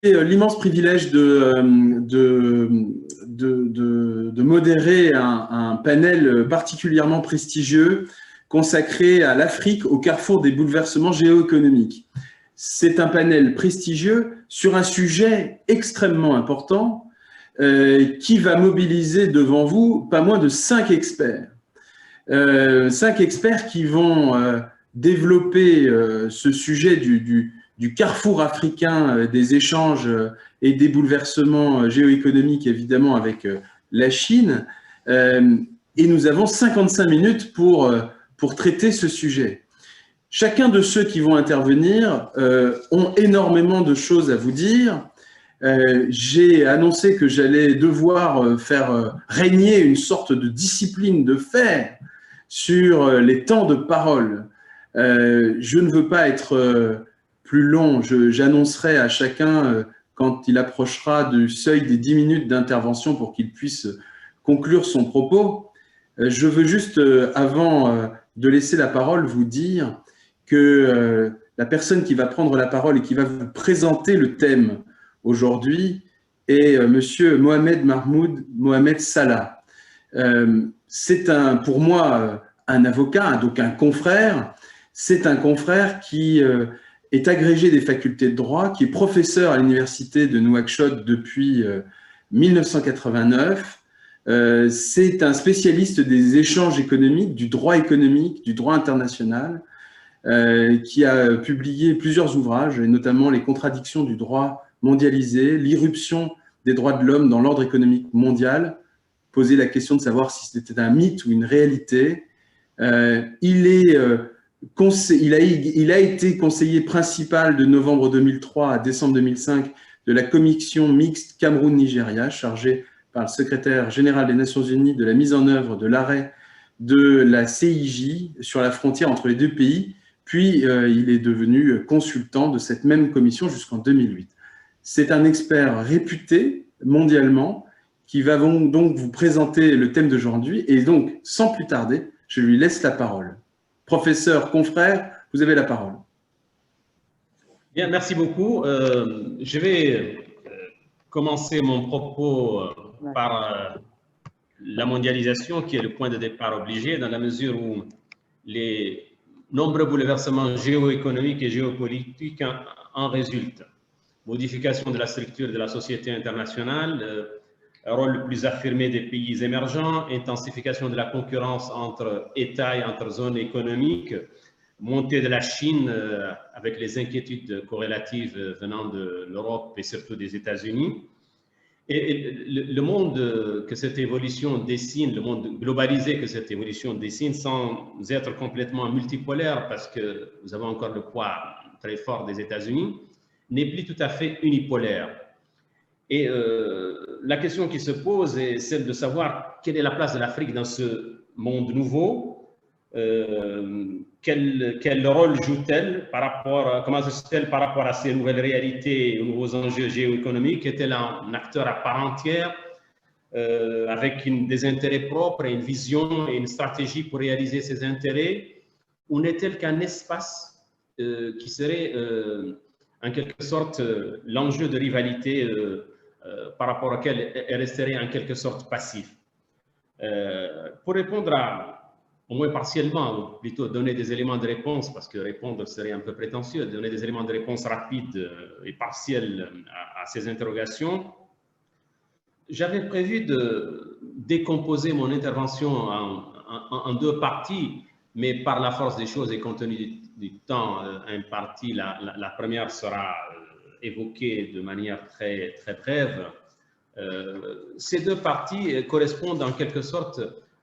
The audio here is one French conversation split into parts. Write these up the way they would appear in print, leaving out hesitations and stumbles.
l'immense privilège de modérer un panel particulièrement prestigieux consacré à l'Afrique au carrefour des bouleversements géoéconomiques. C'est un panel prestigieux sur un sujet extrêmement important qui va mobiliser devant vous pas moins de 5 experts. 5 experts qui vont développer ce sujet du carrefour africain des échanges et des bouleversements géoéconomiques, évidemment, avec la Chine. Et nous avons 55 minutes pour traiter ce sujet. Chacun de ceux qui vont intervenir ont énormément de choses à vous dire. J'ai annoncé que j'allais devoir faire régner une sorte de discipline de fer sur les temps de parole. Je ne veux pas être plus long. J'annoncerai à chacun quand il approchera du seuil des 10 minutes d'intervention pour qu'il puisse conclure son propos. Je veux juste, avant de laisser la parole, vous dire que la personne qui va prendre la parole et qui va vous présenter le thème aujourd'hui est Monsieur Mohamed Mahmoud Mohamed Salah. C'est pour moi un avocat, donc un confrère. C'est un confrère qui est agrégé des facultés de droit, qui est professeur à l'université de Nouakchott depuis 1989. C'est un spécialiste des échanges économiques, du droit économique, du droit international, qui a publié plusieurs ouvrages, et notamment Les contradictions du droit mondialisé, l'irruption des droits de l'homme dans l'ordre économique mondial, poser la question de savoir si c'était un mythe ou une réalité. Il a été conseiller principal de novembre 2003 à décembre 2005 de la commission mixte Cameroun-Nigeria, chargée par le secrétaire général des Nations Unies de la mise en œuvre de l'arrêt de la CIJ sur la frontière entre les deux pays. Puis, il est devenu consultant de cette même commission jusqu'en 2008. C'est un expert réputé mondialement qui va donc vous présenter le thème d'aujourd'hui. Et donc, sans plus tarder, je lui laisse la parole. Professeur, confrère, vous avez la parole. Bien, merci beaucoup. Je vais commencer mon propos par la mondialisation, qui est le point de départ obligé, dans la mesure où les nombreux bouleversements géoéconomiques et géopolitiques en résultent. Modification de la structure de la société internationale, rôle plus affirmé des pays émergents, intensification de la concurrence entre États et entre zones économiques, montée de la Chine avec les inquiétudes corrélatives venant de l'Europe et surtout des États-Unis. Et le monde que cette évolution dessine, le monde globalisé que cette évolution dessine, sans être complètement multipolaire, parce que nous avons encore le poids très fort des États-Unis, n'est plus tout à fait unipolaire. Et la question qui se pose est celle de savoir quelle est la place de l'Afrique dans ce monde nouveau, quel rôle joue-t-elle par rapport, comment se fait-elle par rapport à ces nouvelles réalités et aux nouveaux enjeux géoéconomiques? Est-elle un acteur à part entière avec des intérêts propres et une vision et une stratégie pour réaliser ces intérêts? Ou n'est-elle qu'un espace qui serait en quelque sorte l'enjeu de rivalité par rapport auquel elle resterait en quelque sorte passif? Pour répondre au moins partiellement, ou plutôt donner des éléments de réponse, parce que répondre serait un peu prétentieux, donner des éléments de réponse rapides et partiels à ces interrogations, j'avais prévu de décomposer mon intervention en deux parties, mais par la force des choses et compte tenu du temps imparti, la première sera évoquée de manière très, très brève. Ces deux parties correspondent en quelque sorte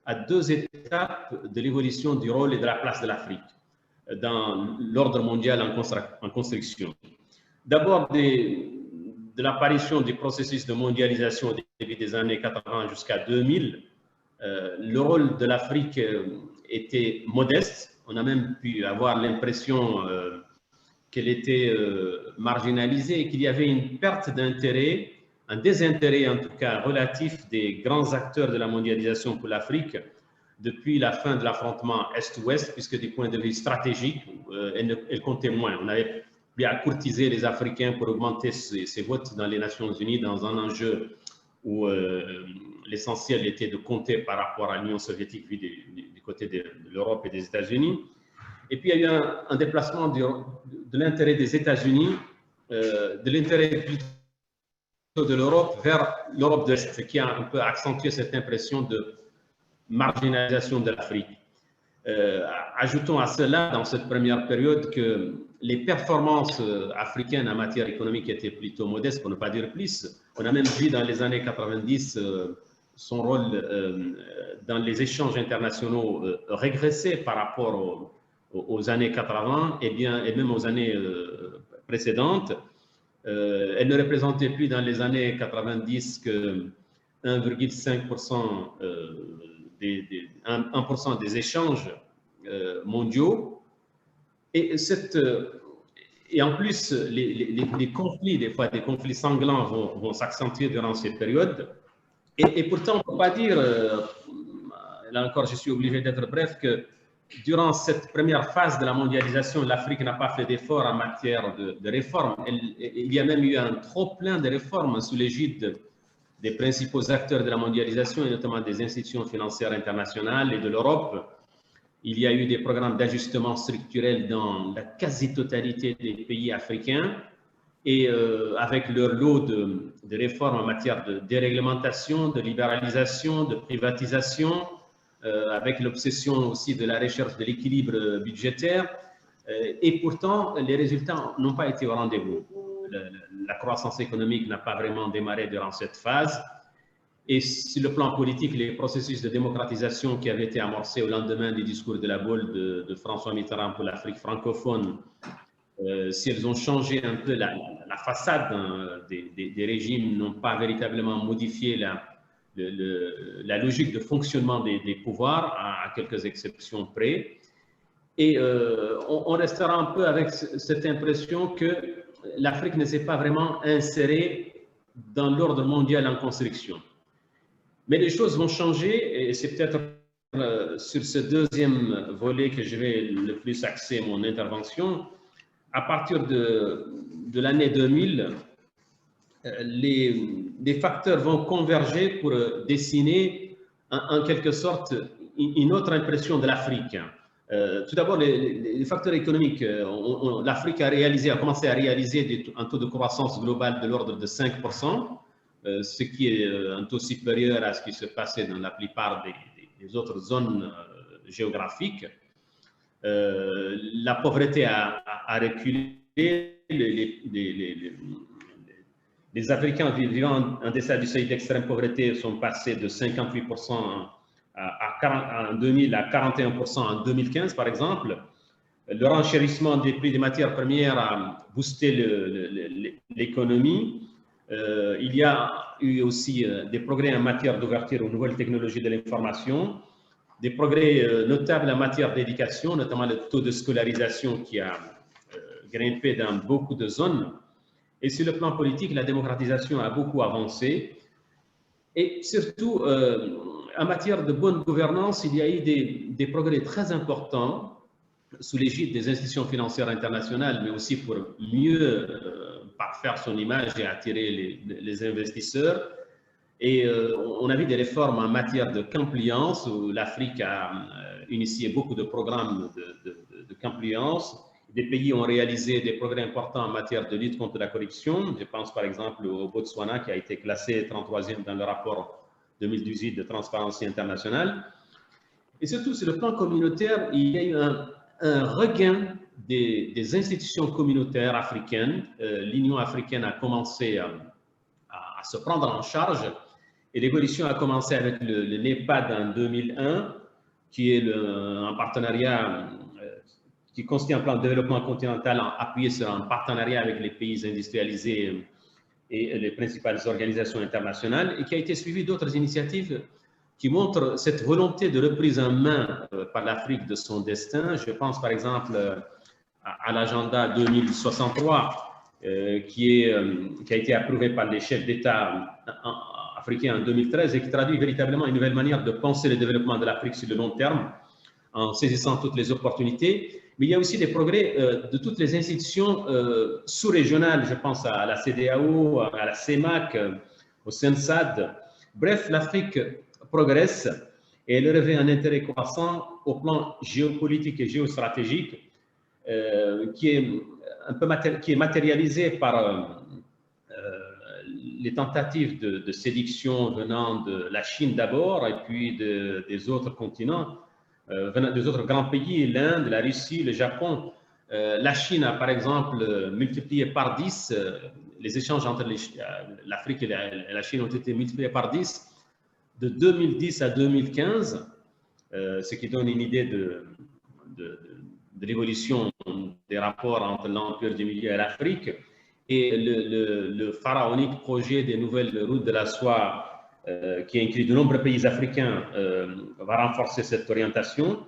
à deux étapes de l'évolution du rôle et de la place de l'Afrique dans l'ordre mondial en construction. D'abord, de l'apparition du processus de mondialisation au début des années 80 jusqu'à 2000, le rôle de l'Afrique était modeste. On a même pu avoir l'impression qu'elle était marginalisée et qu'il y avait une perte d'intérêt, un désintérêt en tout cas relatif des grands acteurs de la mondialisation pour l'Afrique depuis la fin de l'affrontement Est-Ouest, puisque du point de vue stratégique, elle comptait moins. On avait à courtiser les Africains pour augmenter ses votes dans les Nations Unies dans un enjeu où l'essentiel était de compter par rapport à l'Union soviétique vu du côté de l'Europe et des États-Unis. Et puis il y a eu un déplacement de l'intérêt des États-Unis, de l'intérêt plutôt de l'Europe vers l'Europe de l'Est, ce qui a un peu accentué cette impression de marginalisation de l'Afrique. Ajoutons à cela, dans cette première période, que les performances africaines en matière économique étaient plutôt modestes, pour ne pas dire plus. On a même vu dans les années 90 son rôle dans les échanges internationaux régresser par rapport aux années 80 et même aux années précédentes. Elle ne représentait plus dans les années 90 que 1,5% 1% des échanges mondiaux. Et en plus, les conflits, des fois des conflits sanglants vont s'accentuer durant cette période. Et pourtant, on ne peut pas dire, là encore je suis obligé d'être bref, que durant cette première phase de la mondialisation, l'Afrique n'a pas fait d'efforts en matière de réforme. Il y a même eu un trop-plein de réformes sous l'égide des principaux acteurs de la mondialisation, et notamment des institutions financières internationales et de l'Europe. Il y a eu des programmes d'ajustement structurel dans la quasi-totalité des pays africains, et avec leur lot de réformes en matière de déréglementation, de libéralisation, de privatisation, avec l'obsession aussi de la recherche de l'équilibre budgétaire. Et pourtant, les résultats n'ont pas été au rendez-vous. La croissance économique n'a pas vraiment démarré durant cette phase. Et sur le plan politique, les processus de démocratisation qui avaient été amorcés au lendemain du discours de la Baule de François Mitterrand pour l'Afrique francophone, si elles ont changé un peu la façade des régimes, n'ont pas véritablement modifié la logique de fonctionnement des pouvoirs, à quelques exceptions près. Et on restera un peu avec cette impression que l'Afrique ne s'est pas vraiment insérée dans l'ordre mondial en construction. Mais les choses vont changer, et c'est peut-être sur ce deuxième volet que je vais le plus axer mon intervention. À partir de l'année 2000, les facteurs vont converger pour dessiner en quelque sorte une autre impression de l'Afrique. Tout d'abord, les facteurs économiques. L'Afrique a commencé à réaliser un taux de croissance globale de l'ordre de 5%, ce qui est un taux supérieur à ce qui se passait dans la plupart des autres zones géographiques. La pauvreté a reculé. Les Africains vivant en deçà du seuil d'extrême pauvreté sont passés de 58% en 2000 à 41% en 2015, par exemple. Le renchérissement des prix des matières premières a boosté l'économie. Il y a eu aussi des progrès en matière d'ouverture aux nouvelles technologies de l'information, des progrès notables en matière d'éducation, notamment le taux de scolarisation qui a grimpé dans beaucoup de zones. Et sur le plan politique, la démocratisation a beaucoup avancé. Et surtout, en matière de bonne gouvernance, il y a eu des progrès très importants sous l'égide des institutions financières internationales, mais aussi pour mieux parfaire son image et attirer les investisseurs. Et on a vu des réformes en matière de compliance, où l'Afrique a initié beaucoup de programmes de compliance. Des pays ont réalisé des progrès importants en matière de lutte contre la corruption. Je pense par exemple au Botswana, qui a été classé 33e dans le rapport 2018 de Transparency International. Et surtout, sur le plan communautaire, il y a eu un regain des institutions communautaires africaines. L'Union africaine a commencé à se prendre en charge, et l'évolution a commencé avec le NEPAD en 2001, qui est un partenariat qui constitue un plan de développement continental appuyé sur un partenariat avec les pays industrialisés et les principales organisations internationales, et qui a été suivi d'autres initiatives qui montrent cette volonté de reprise en main par l'Afrique de son destin. Je pense par exemple à l'agenda 2063 qui a été approuvé par les chefs d'État africains en 2013 et qui traduit véritablement une nouvelle manière de penser le développement de l'Afrique sur le long terme en saisissant toutes les opportunités. Mais il y a aussi des progrès de toutes les institutions sous-régionales. Je pense à la CEDEAO, à la CEMAC, au CENSAD. Bref, l'Afrique progresse et elle revêt un intérêt croissant au plan géopolitique et géostratégique qui est matérialisé par les tentatives de séduction venant de la Chine d'abord et puis des autres continents, venant des autres grands pays, l'Inde, la Russie, le Japon. La Chine a par exemple multiplié par 10, les échanges entre l'Afrique et la Chine ont été multipliés par 10 de 2010 à 2015, ce qui donne une idée de l'évolution des rapports entre l'Empire du Milieu et l'Afrique. Et le pharaonique projet des nouvelles routes de la soie, qui inclut de nombreux pays africains, va renforcer cette orientation.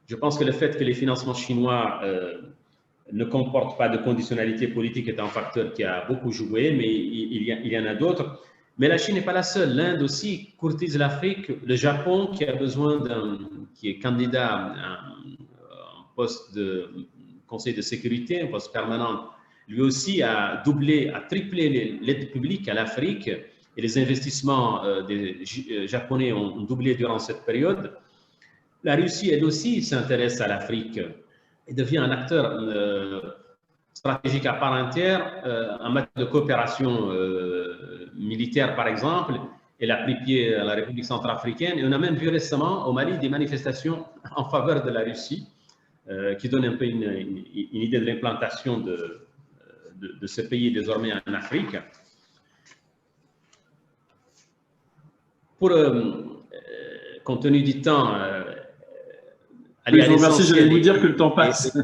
Je pense que le fait que les financements chinois ne comportent pas de conditionnalité politique est un facteur qui a beaucoup joué, mais il y en a d'autres. Mais la Chine n'est pas la seule. L'Inde aussi courtise l'Afrique. Le Japon, qui est candidat à un poste de conseil de sécurité, un poste permanent, lui aussi a triplé l'aide publique à l'Afrique et les investissements des Japonais ont doublé durant cette période. La Russie, elle aussi, s'intéresse à l'Afrique et devient un acteur stratégique à part entière en matière de coopération militaire, par exemple. Elle a pris pied à la République centrafricaine et on a même vu récemment au Mali des manifestations en faveur de la Russie qui donnent un peu une idée de l'implantation de ce pays désormais en Afrique. Pour, compte tenu du temps, oui, je vous remercie, j'allais vous dire que le temps passe.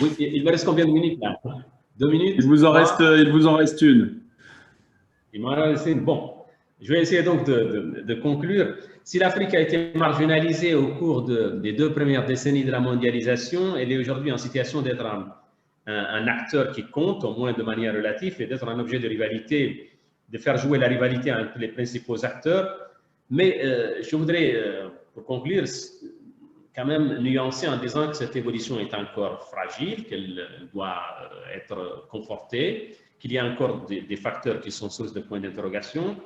Oui, il me reste combien de minutes là? 2 minutes? Il vous en reste une. Il m'en reste une. Bon, je vais essayer donc de conclure. Si l'Afrique a été marginalisée au cours des 2 premières décennies de la mondialisation, elle est aujourd'hui en situation d'être un acteur qui compte, au moins de manière relative, et d'être un objet de rivalité, de faire jouer la rivalité entre les principaux acteurs. Mais je voudrais, pour conclure, quand même nuancer en disant que cette évolution est encore fragile, qu'elle doit être confortée, qu'il y a encore des facteurs qui sont source de points d'interrogation.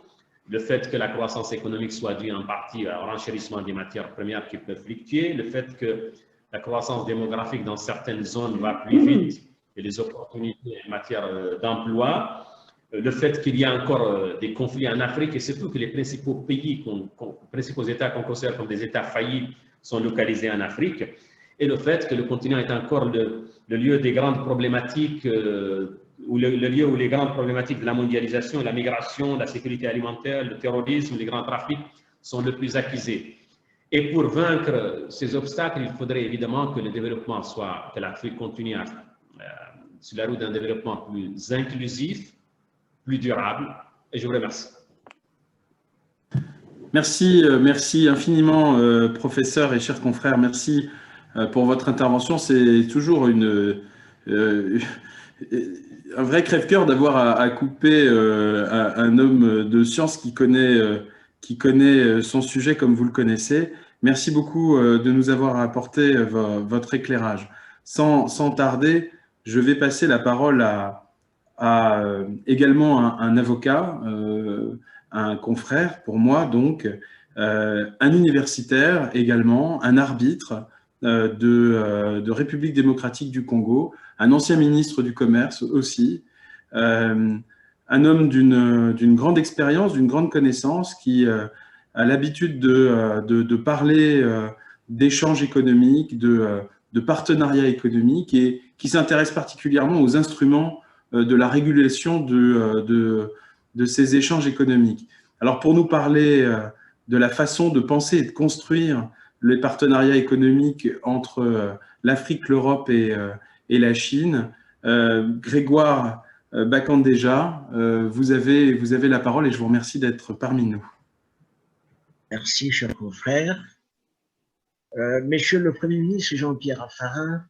Le fait que la croissance économique soit due en partie au renchérissement des matières premières qui peuvent fluctuer, le fait que la croissance démographique dans certaines zones va plus vite et les opportunités en matière d'emploi, le fait qu'il y a encore des conflits en Afrique et surtout que les principaux pays, principaux États qu'on considère comme des États faillis sont localisés en Afrique, et le fait que le continent est encore le lieu des grandes problématiques, ou le lieu où les grandes problématiques de la mondialisation, la migration, la sécurité alimentaire, le terrorisme, les grands trafics sont le plus accusés. Et pour vaincre ces obstacles, il faudrait évidemment que le développement que l'Afrique continue sur la route d'un développement plus inclusif, plus durable. Et je vous remercie. Merci infiniment, professeur et chers confrères. Merci pour votre intervention. C'est toujours un vrai crève-cœur d'avoir à couper un homme de science qui connaît son sujet comme vous le connaissez. Merci beaucoup de nous avoir apporté votre éclairage. Sans tarder, je vais passer la parole à également un avocat, un confrère pour moi, donc, un universitaire également, un arbitre de République démocratique du Congo, un ancien ministre du Commerce aussi, un homme d'une grande expérience, d'une grande connaissance, qui a l'habitude de parler d'échanges économiques, de partenariats économiques, et qui s'intéresse particulièrement aux instruments de la régulation de ces échanges économiques. Alors, pour nous parler de la façon de penser et de construire les partenariats économiques entre l'Afrique, l'Europe et la Chine, Grégoire Bakandeja, vous avez la parole et je vous remercie d'être parmi nous. Merci, cher confrère. Monsieur le Premier ministre Jean-Pierre Raffarin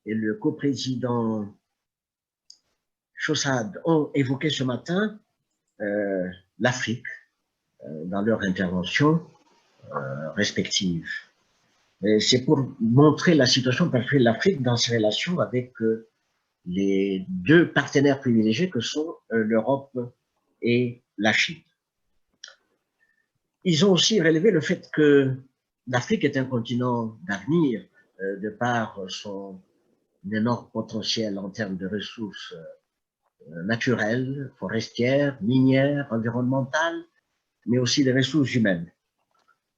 et le coprésident Chaussade ont évoqué ce matin l'Afrique dans leurs interventions respectives. C'est pour montrer la situation particulière de l'Afrique dans ses relations avec les deux partenaires privilégiés que sont l'Europe et la Chine. Ils ont aussi relevé le fait que l'Afrique est un continent d'avenir de par son énorme potentiel en termes de ressources naturelles, forestières, minières, environnementales, mais aussi des ressources humaines.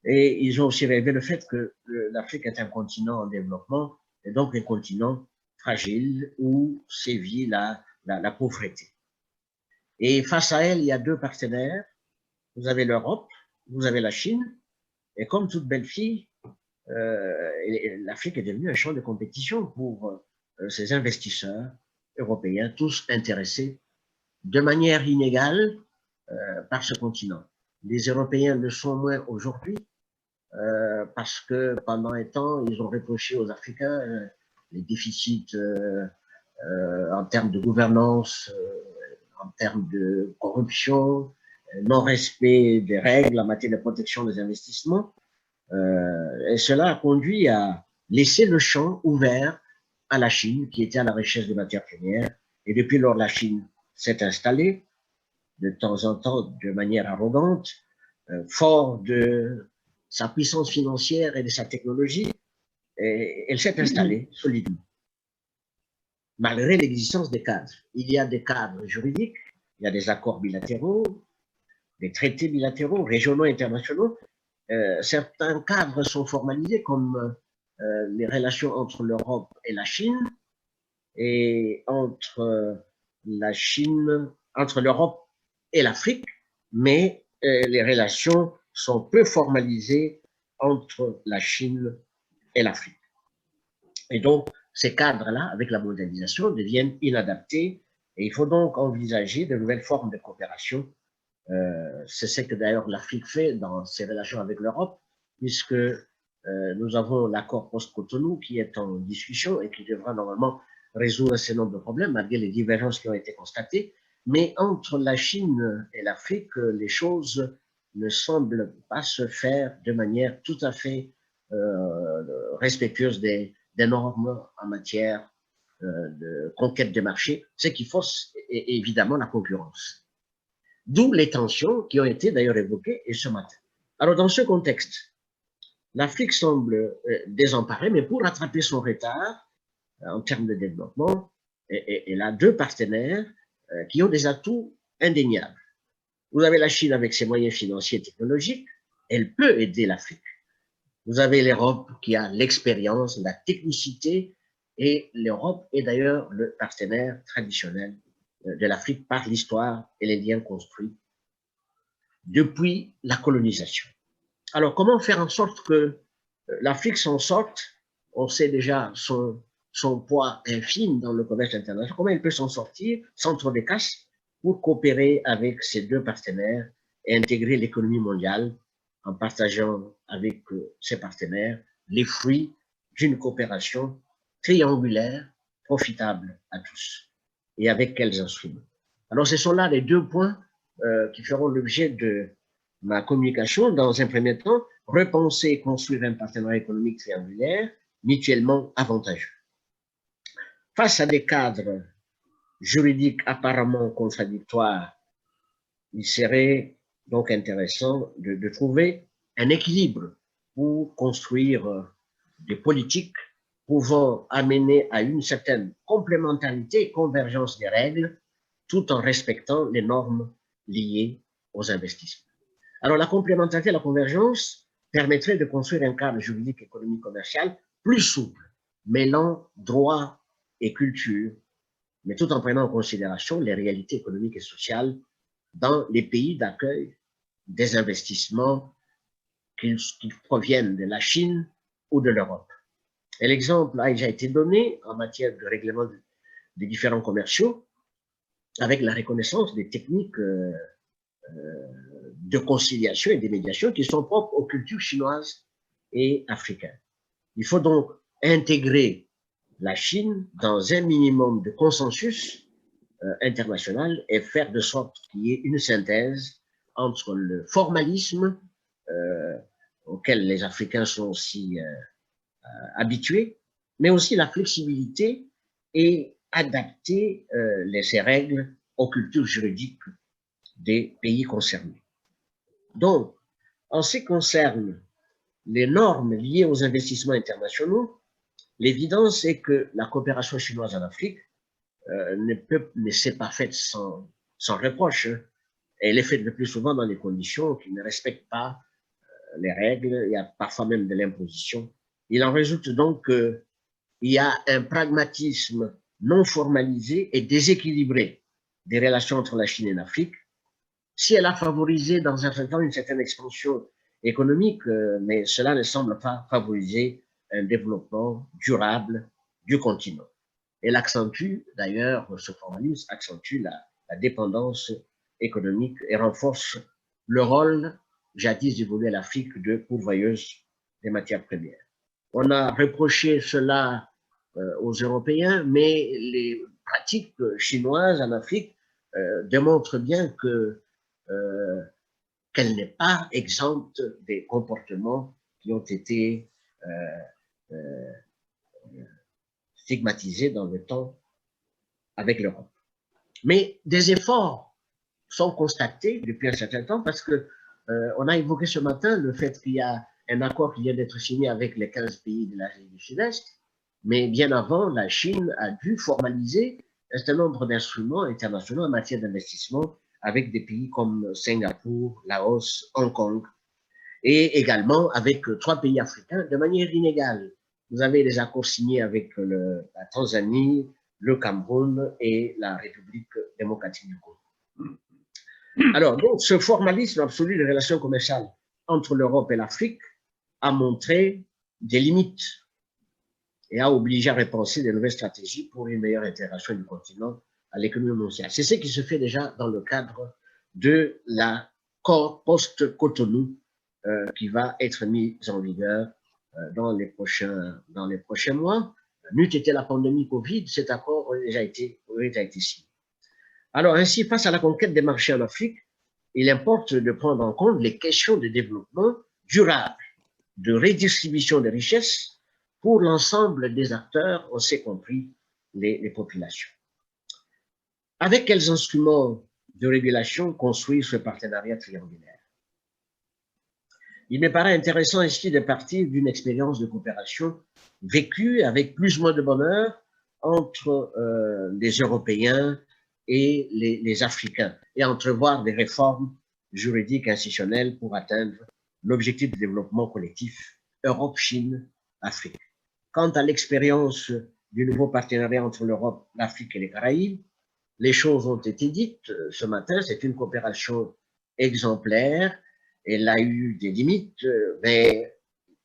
Et ils ont aussi relevé le fait que l'Afrique est un continent en développement et donc un continent fragile où sévit la pauvreté. Et face à elle, il y a deux partenaires. Vous avez l'Europe, vous avez la Chine, et comme toute belle fille, l'Afrique est devenue un champ de compétition pour ces investisseurs européens, tous intéressés de manière inégale par ce continent. Les Européens le sont moins aujourd'hui parce que pendant un temps, ils ont reproché aux Africains les déficits en termes de gouvernance, en termes de corruption, non-respect des règles en matière de protection des investissements. Et cela a conduit à laisser le champ ouvert à la Chine, qui était à la recherche de matières premières. Et depuis lors, la Chine s'est installée, de temps en temps, de manière arrogante, fort de sa puissance financière et de sa technologie, et elle s'est installée solidement. Malgré l'existence des cadres. Il y a des cadres juridiques, il y a des accords bilatéraux, des traités bilatéraux, régionaux, internationaux. Certains cadres sont formalisés comme les relations entre l'Europe et la Chine et entre l'Europe et l'Afrique, mais les relations sont peu formalisées entre la Chine et l'Afrique. Et donc, ces cadres-là, avec la mondialisation, deviennent inadaptés et il faut donc envisager de nouvelles formes de coopération. C'est ce que d'ailleurs l'Afrique fait dans ses relations avec l'Europe, puisque nous avons l'accord post-Cotonou qui est en discussion et qui devra normalement résoudre un certain nombre de problèmes malgré les divergences qui ont été constatées. Mais entre la Chine et l'Afrique, les choses ne semblent pas se faire de manière tout à fait respectueuse des normes en matière de conquête de marché, ce qui fausse évidemment la concurrence. D'où les tensions qui ont été d'ailleurs évoquées ce matin. Alors dans ce contexte, l'Afrique semble désemparée, mais pour rattraper son retard en termes de développement, elle a deux partenaires qui ont des atouts indéniables. Vous avez la Chine avec ses moyens financiers et technologiques, elle peut aider l'Afrique. Vous avez l'Europe qui a l'expérience, la technicité, et l'Europe est d'ailleurs le partenaire traditionnel de l'Afrique par l'histoire et les liens construits depuis la colonisation. Alors, comment faire en sorte que l'Afrique s'en sorte? On sait déjà son poids infime dans le commerce international. Comment elle peut s'en sortir sans trop de casse pour coopérer avec ses deux partenaires et intégrer l'économie mondiale en partageant avec ses partenaires les fruits d'une coopération triangulaire, profitable à tous. Et avec quels instruments? Alors, ce sont là les deux points qui feront l'objet de ma communication. Dans un premier temps, repenser et construire un partenariat économique triangulaire mutuellement avantageux. Face à des cadres juridiques apparemment contradictoires, il serait donc intéressant de trouver un équilibre pour construire des politiques pouvant amener à une certaine complémentarité et convergence des règles tout en respectant les normes liées aux investissements. Alors la complémentarité et la convergence permettraient de construire un cadre juridique, économique, commercial plus souple, mêlant droit et culture, mais tout en prenant en considération les réalités économiques et sociales dans les pays d'accueil des investissements qui proviennent de la Chine ou de l'Europe. Et l'exemple a déjà été donné en matière de règlement des différends commerciaux avec la reconnaissance des techniques de conciliation et de médiation qui sont propres aux cultures chinoises et africaines. Il faut donc intégrer la Chine dans un minimum de consensus international et faire de sorte qu'il y ait une synthèse entre le formalisme auquel les Africains sont si habitués, mais aussi la flexibilité et adapter ces règles aux cultures juridiques des pays concernés. Donc, en ce qui concerne les normes liées aux investissements internationaux, l'évidence est que la coopération chinoise en Afrique ne s'est pas faite sans reproche. Hein. Elle est faite le plus souvent dans des conditions qui ne respectent pas les règles, il y a parfois même de l'imposition. Il en résulte donc qu'il y a un pragmatisme non formalisé et déséquilibré des relations entre la Chine et l'Afrique. Si elle a favorisé dans un certain temps une certaine expansion économique, mais cela ne semble pas favoriser un développement durable du continent. Elle accentue, d'ailleurs, ce formalisme accentue la dépendance économique et renforce le rôle jadis dévolu à l'Afrique de pourvoyeuse des matières premières. On a reproché cela aux Européens, mais les pratiques chinoises en Afrique démontrent bien qu'elle n'est pas exempte des comportements qui ont été stigmatisés dans le temps avec l'Europe. Mais des efforts sont constatés depuis un certain temps parce que on a évoqué ce matin le fait qu'il y a un accord qui vient d'être signé avec les 15 pays de l'Asie du Sud-Est, mais bien avant, la Chine a dû formaliser un certain nombre d'instruments internationaux en matière d'investissement avec des pays comme Singapour, Laos, Hong Kong, et également avec 3 pays africains de manière inégale. Vous avez des accords signés avec la Tanzanie, le Cameroun et la République démocratique du Congo. Alors, donc, ce formalisme absolu des relations commerciales entre l'Europe et l'Afrique a montré des limites et a obligé à repenser de nouvelles stratégies pour une meilleure intégration du continent à l'économie mondiale. C'est ce qui se fait déjà dans le cadre de l'accord post-Cotonou qui va être mis en vigueur dans les prochains mois. N'eût été la pandémie Covid, cet accord aurait déjà été signé. Alors ainsi, face à la conquête des marchés en Afrique, il importe de prendre en compte les questions de développement durable, de redistribution des richesses pour l'ensemble des acteurs, on s'est compris les populations. Avec quels instruments de régulation construire ce partenariat triangulaire? Il me paraît intéressant ici de partir d'une expérience de coopération vécue avec plus ou moins de bonheur entre les Européens et les Africains, et entrevoir des réformes juridiques institutionnelles pour atteindre l'objectif de développement collectif Europe-Chine-Afrique. Quant à l'expérience du nouveau partenariat entre l'Europe, l'Afrique et les Caraïbes, les choses ont été dites ce matin, c'est une coopération exemplaire, elle a eu des limites, mais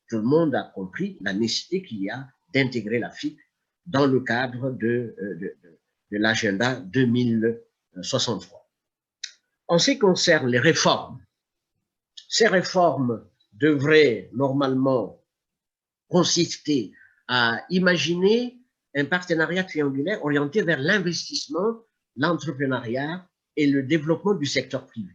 tout le monde a compris la nécessité qu'il y a d'intégrer l'Afrique dans le cadre de l'agenda 2063. En ce qui concerne les réformes, ces réformes devraient normalement consister à imaginer un partenariat triangulaire orienté vers l'investissement, l'entrepreneuriat et le développement du secteur privé.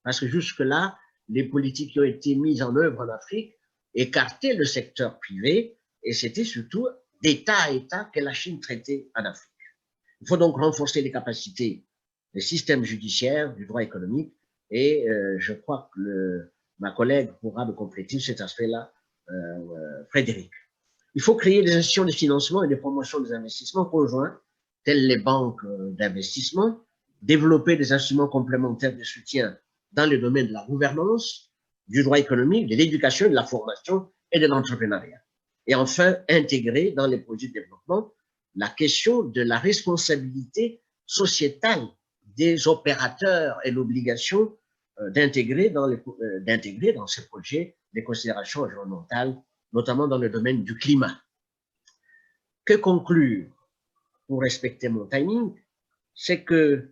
Parce que jusque-là, les politiques qui ont été mises en œuvre en Afrique écartaient le secteur privé et c'était surtout d'État à État que la Chine traitait en Afrique. Il faut donc renforcer les capacités des systèmes judiciaires, du droit économique, et je crois que ma collègue pourra me compléter cet aspect-là, Frédéric. Il faut créer des institutions de financement et de promotion des investissements conjoints, telles les banques d'investissement, développer des instruments complémentaires de soutien dans le domaine de la gouvernance, du droit économique, de l'éducation, de la formation et de l'entrepreneuriat. Et enfin, intégrer dans les projets de développement la question de la responsabilité sociétale des opérateurs et l'obligation d'intégrer dans ces projets des considérations environnementales, notamment dans le domaine du climat. Que conclure, pour respecter mon timing, c'est qu'il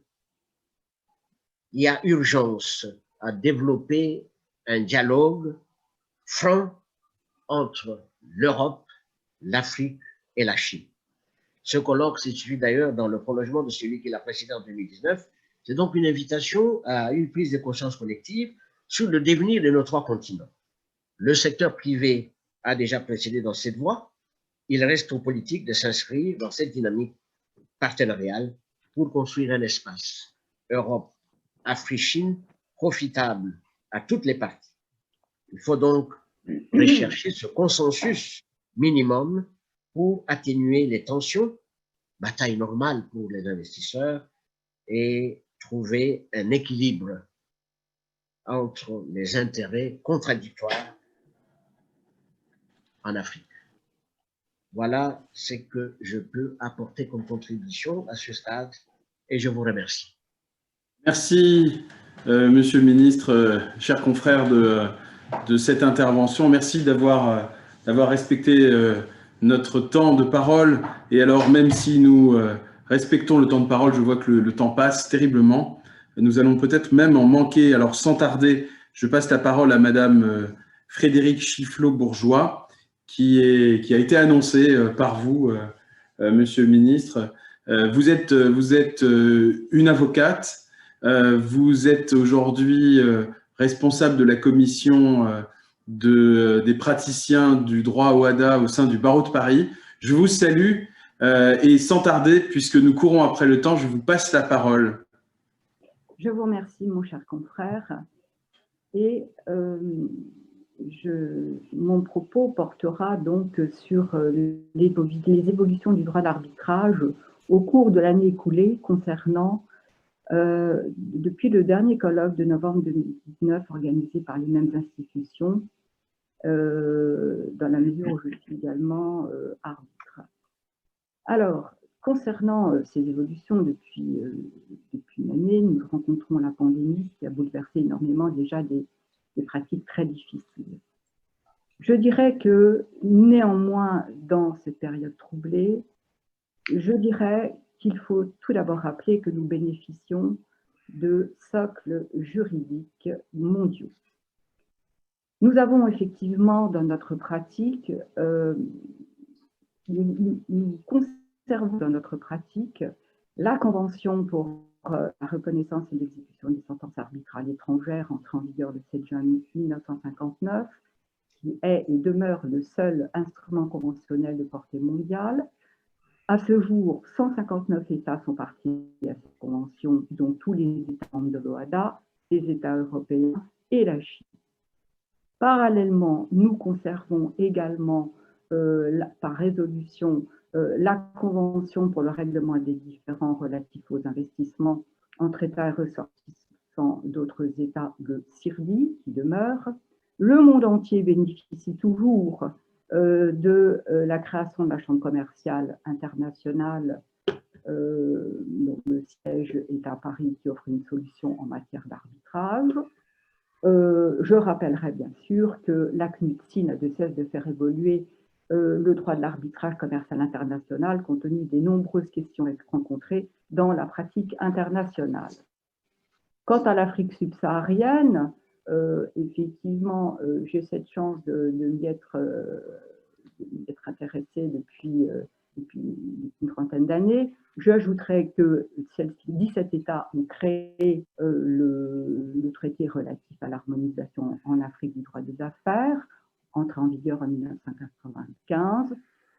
y a urgence à développer un dialogue franc entre l'Europe, l'Afrique et la Chine. Ce colloque se situe d'ailleurs dans le prolongement de celui qui l'a précédé en 2019. C'est donc une invitation à une prise de conscience collective sur le devenir de nos 3 continents. Le secteur privé a déjà précédé dans cette voie, il reste aux politiques de s'inscrire dans cette dynamique partenariale pour construire un espace Europe, Afrique, Chine profitable à toutes les parties. Il faut donc rechercher ce consensus minimum pour atténuer les tensions, bataille normale pour les investisseurs, et trouver un équilibre entre les intérêts contradictoires en Afrique. Voilà ce que je peux apporter comme contribution à ce stade et je vous remercie. Merci, Monsieur le ministre, chers confrères de cette intervention. Merci d'avoir respecté notre temps de parole. Et alors, même si nous respectons le temps de parole, je vois que le temps passe terriblement. Nous allons peut-être même en manquer. Alors, sans tarder, je passe la parole à Madame Frédérique Chifflot-Bourgeois, qui a été annoncée par vous, Monsieur le ministre. Vous êtes une avocate. Vous êtes aujourd'hui responsable de la commission des praticiens du droit OHADA au sein du barreau de Paris. Je vous salue et sans tarder, puisque nous courons après le temps, je vous passe la parole. Je vous remercie, mon cher confrère. Et mon propos portera donc sur les évolutions du droit d'arbitrage au cours de l'année écoulée concernant depuis le dernier colloque de novembre 2019 organisé par les mêmes institutions, dans la mesure où je suis également arbitre. Alors, concernant ces évolutions depuis une année, nous rencontrons la pandémie qui a bouleversé énormément déjà des pratiques très difficiles. Je dirais que néanmoins, dans cette période troublée, je dirais qu'il faut tout d'abord rappeler que nous bénéficions de socles juridiques mondiaux. Nous avons effectivement dans notre pratique, nous conservons dans notre pratique la Convention pour la reconnaissance et l'exécution des sentences arbitrales étrangères entrée en vigueur le 7 juin 1959, qui est et demeure le seul instrument conventionnel de portée mondiale. À ce jour, 159 États sont partis à cette convention, dont tous les États membres de l'OHADA, les États européens et la Chine. Parallèlement, nous conservons également par résolution la Convention pour le règlement des différends relatifs aux investissements entre États et ressortissants d'autres États, le CIRDI, qui demeure. Le monde entier bénéficie toujours de la création de la Chambre commerciale internationale, dont le siège est à Paris, qui offre une solution en matière d'arbitrage. Je rappellerai bien sûr que la CNUTSI n'a de cesse de faire évoluer le droit de l'arbitrage commercial international compte tenu des nombreuses questions rencontrées dans la pratique internationale. Quant à l'Afrique subsaharienne, effectivement, j'ai cette chance de m'y être intéressée depuis une trentaine d'années. J'ajouterais que 17 États ont créé le traité relatif à l'harmonisation en Afrique du droit des affaires, entré en vigueur en 1995.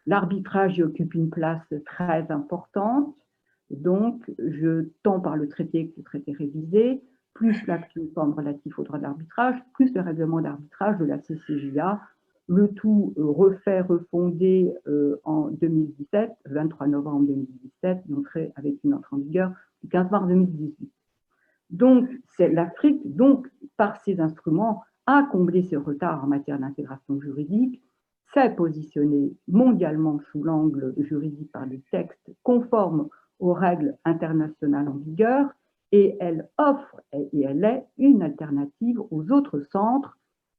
L'arbitrage y occupe une place très importante. Donc, tant par le traité que le traité révisé, plus l'acte uniforme relatif au droit d'arbitrage, plus le règlement d'arbitrage de la CCJA, le tout refait, refondé en 2017, 23 novembre 2017, avec une entrée en vigueur du 15 mars 2018. Donc, c'est l'Afrique, par ses instruments, a comblé ce retard en matière d'intégration juridique, s'est positionnée mondialement sous l'angle juridique par des textes conformes aux règles internationales en vigueur, et elle offre, et elle est une alternative aux autres centres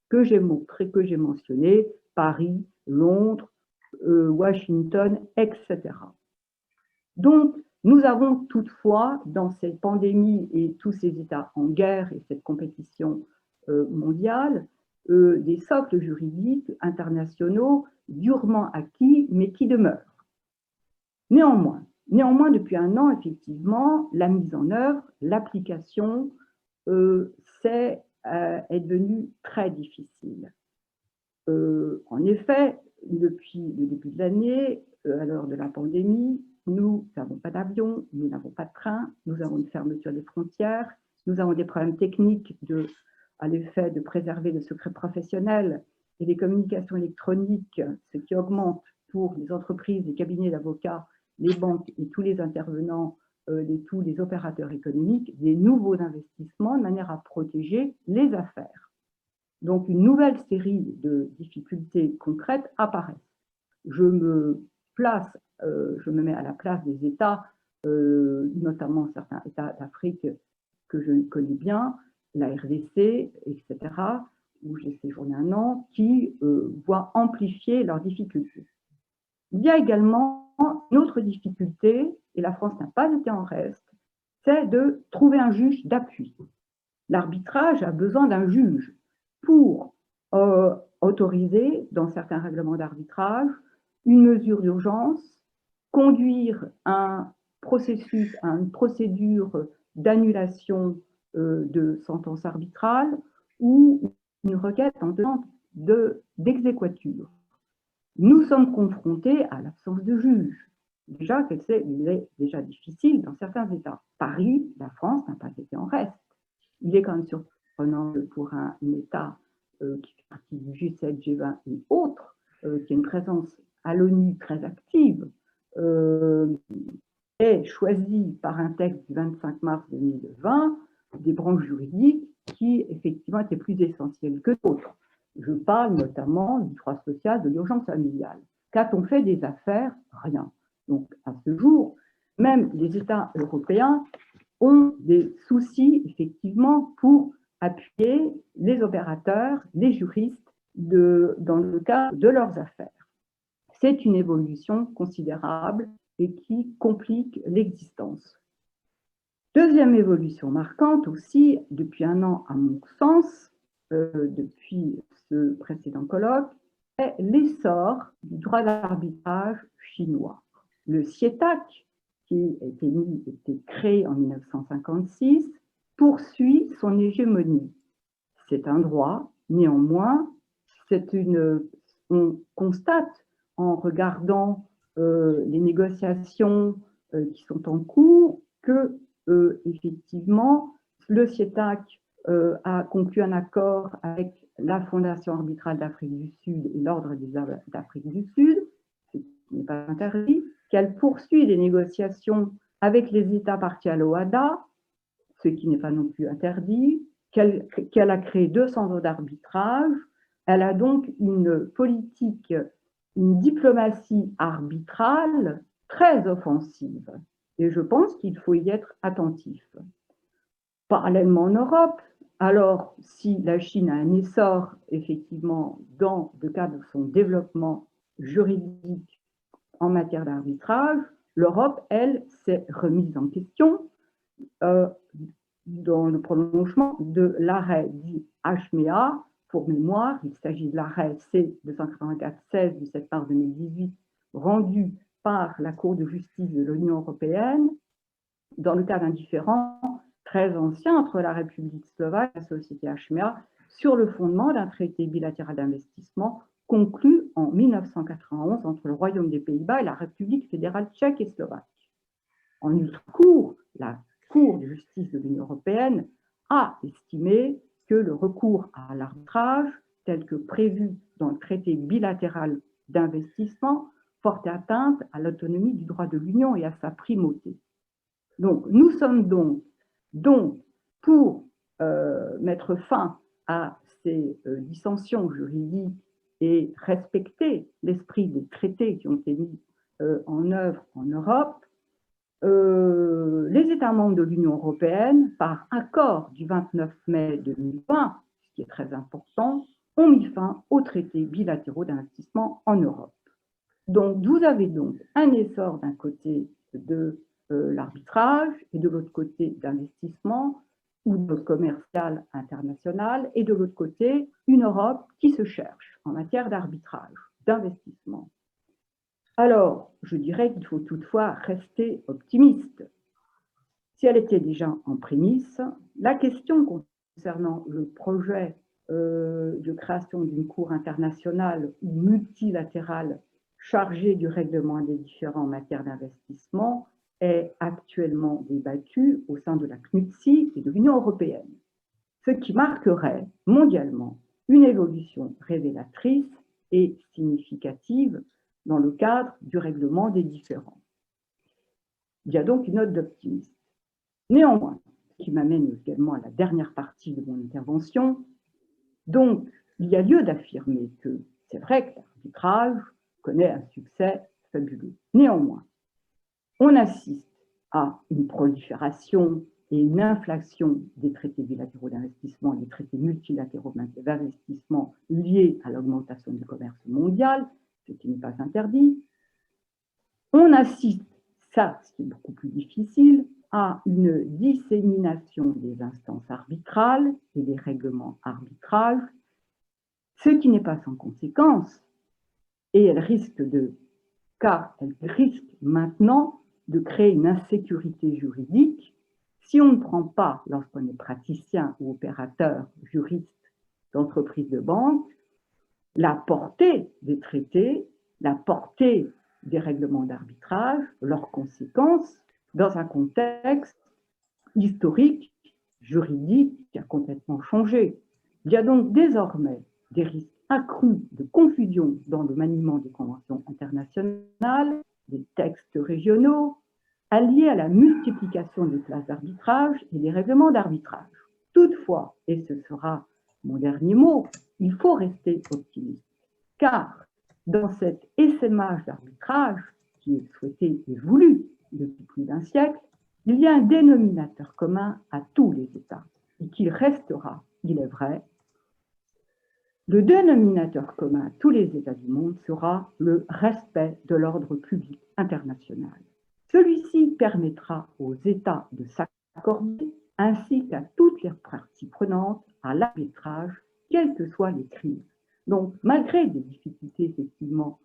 que j'ai mentionnés, Paris, Londres, Washington, etc. Donc, nous avons toutefois, dans cette pandémie et tous ces États en guerre et cette compétition mondiale, des socles juridiques internationaux durement acquis, mais qui demeurent. Néanmoins, depuis un an, effectivement, la mise en œuvre, l'application est devenue très difficile. En effet, depuis le début de l'année, à l'heure de la pandémie, nous n'avons pas d'avion, nous n'avons pas de train, nous avons une fermeture des frontières, nous avons des problèmes techniques à l'effet de préserver le secret professionnel et les communications électroniques, ce qui augmente pour les entreprises, les cabinets d'avocats, les banques et tous les intervenants, tous les opérateurs économiques, des nouveaux investissements de manière à protéger les affaires. Donc, une nouvelle série de difficultés concrètes apparaissent. Je me mets à la place des États, notamment certains États d'Afrique que je connais bien, la RDC, etc., où j'ai séjourné un an, qui voient amplifier leurs difficultés. Il y a également une autre difficulté, et la France n'a pas été en reste, c'est de trouver un juge d'appui. L'arbitrage a besoin d'un juge pour autoriser, dans certains règlements d'arbitrage, une mesure d'urgence, conduire un processus, une procédure d'annulation de sentence arbitrale ou une requête en demande d'exéquatur. Nous sommes confrontés à l'absence de juge. Déjà, il est déjà difficile dans certains États. Paris, la France n'a pas été en reste. Il est quand même surprenant pour un État qui fait partie du G7, G20 et autres, qui a une présence à l'ONU très active, est choisi par un texte du 25 mars 2020 des branches juridiques qui, effectivement, étaient plus essentielles que d'autres. Je parle notamment du droit social, de l'urgence familiale. Qu'a-t-on fait des affaires? Rien. Donc, à ce jour, même les États européens ont des soucis, effectivement, pour appuyer les opérateurs, les juristes, dans le cadre de leurs affaires. C'est une évolution considérable et qui complique l'existence. Deuxième évolution marquante aussi, depuis un an à mon sens, depuis ce précédent colloque, est l'essor du droit d'arbitrage chinois. Le CIETAC, qui a été créé en 1956, poursuit son hégémonie. C'est un droit, néanmoins, on constate en regardant les négociations qui sont en cours que, effectivement, le CIETAC a conclu un accord avec la Fondation arbitrale d'Afrique du Sud et l'Ordre des d'Afrique du Sud, ce qui n'est pas interdit, qu'elle poursuit les négociations avec les États partis à l'OADA, ce qui n'est pas non plus interdit, qu'elle a créé 2 centres d'arbitrage. Elle a donc une politique, une diplomatie arbitrale très offensive. Et je pense qu'il faut y être attentif. Parallèlement en Europe, alors si la Chine a un essor, effectivement, dans le cadre de son développement juridique en matière d'arbitrage, l'Europe, elle, s'est remise en question dans le prolongement de l'arrêt dit HMEA. Pour mémoire, il s'agit de l'arrêt C-284-16 du 7 mars 2018, rendu par la Cour de justice de l'Union européenne dans le cadre d'un différend très ancien entre la République slovaque et la société HMEA sur le fondement d'un traité bilatéral d'investissement conclu en 1991 entre le Royaume des Pays-Bas et la République fédérale tchèque et slovaque. En ultra-cour, la Cour de justice de l'Union européenne a estimé que le recours à l'arbitrage, tel que prévu dans le traité bilatéral d'investissement, portait atteinte à l'autonomie du droit de l'Union et à sa primauté. Donc, nous sommes donc pour mettre fin à ces dissensions juridiques et respecter l'esprit des traités qui ont été mis en œuvre en Europe, les États membres de l'Union européenne, par accord du 29 mai 2020, ce qui est très important, ont mis fin aux traités bilatéraux d'investissement en Europe. Donc, vous avez donc un essor d'un côté de l'arbitrage et de l'autre côté d'investissement ou de commercial international et de l'autre côté une Europe qui se cherche en matière d'arbitrage, d'investissement. Alors, je dirais qu'il faut toutefois rester optimiste. Si elle était déjà en prémisse, la question concernant le projet de création d'une cour internationale ou multilatérale chargée du règlement des différends en matière d'investissement est actuellement débattue au sein de la CNUTSI et de l'Union européenne, ce qui marquerait mondialement une évolution révélatrice et significative dans le cadre du règlement des différends. Il y a donc une note d'optimisme. Néanmoins, ce qui m'amène également à la dernière partie de mon intervention, donc il y a lieu d'affirmer que c'est vrai que l'arbitrage connaît un succès fabuleux. Néanmoins, on assiste à une prolifération et une inflation des traités bilatéraux d'investissement et des traités multilatéraux d'investissement liés à l'augmentation du commerce mondial, ce qui n'est pas interdit. On assiste, ça, ce qui est beaucoup plus difficile, à une dissémination des instances arbitrales et des règlements arbitrages, ce qui n'est pas sans conséquence, et elle risque maintenant de créer une insécurité juridique si on ne prend pas, lorsqu'on est praticien ou opérateur, juriste d'entreprise de banque, la portée des traités, la portée des règlements d'arbitrage, leurs conséquences, dans un contexte historique, juridique qui a complètement changé. Il y a donc désormais des risques accrus de confusion dans le maniement des conventions internationales, des textes régionaux, alliés à la multiplication des places d'arbitrage et des règlements d'arbitrage. Toutefois, et ce sera mon dernier mot, il faut rester optimiste, car dans cet essaimage d'arbitrage qui est souhaité et voulu depuis plus d'un siècle, il y a un dénominateur commun à tous les États et qu'il restera, il est vrai. Le dénominateur commun à tous les États du monde sera le respect de l'ordre public international. Celui-ci permettra aux États de s'accorder, ainsi qu'à toutes les parties prenantes, à l'arbitrage, quelles que soient les crises. Donc, malgré des difficultés, effectivement,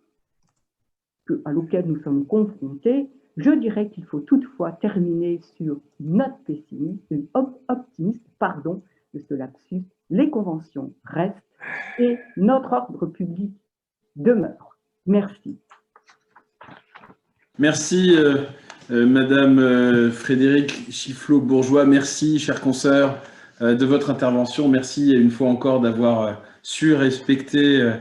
auxquelles nous sommes confrontés, je dirais qu'il faut toutefois terminer sur une note optimiste, de ce lapsus. Les conventions restent et notre ordre public demeure. Merci. Merci, Madame Frédérique Chifflot-Bourgeois. Merci, chers consoeurs, de votre intervention. Merci une fois encore d'avoir su respecter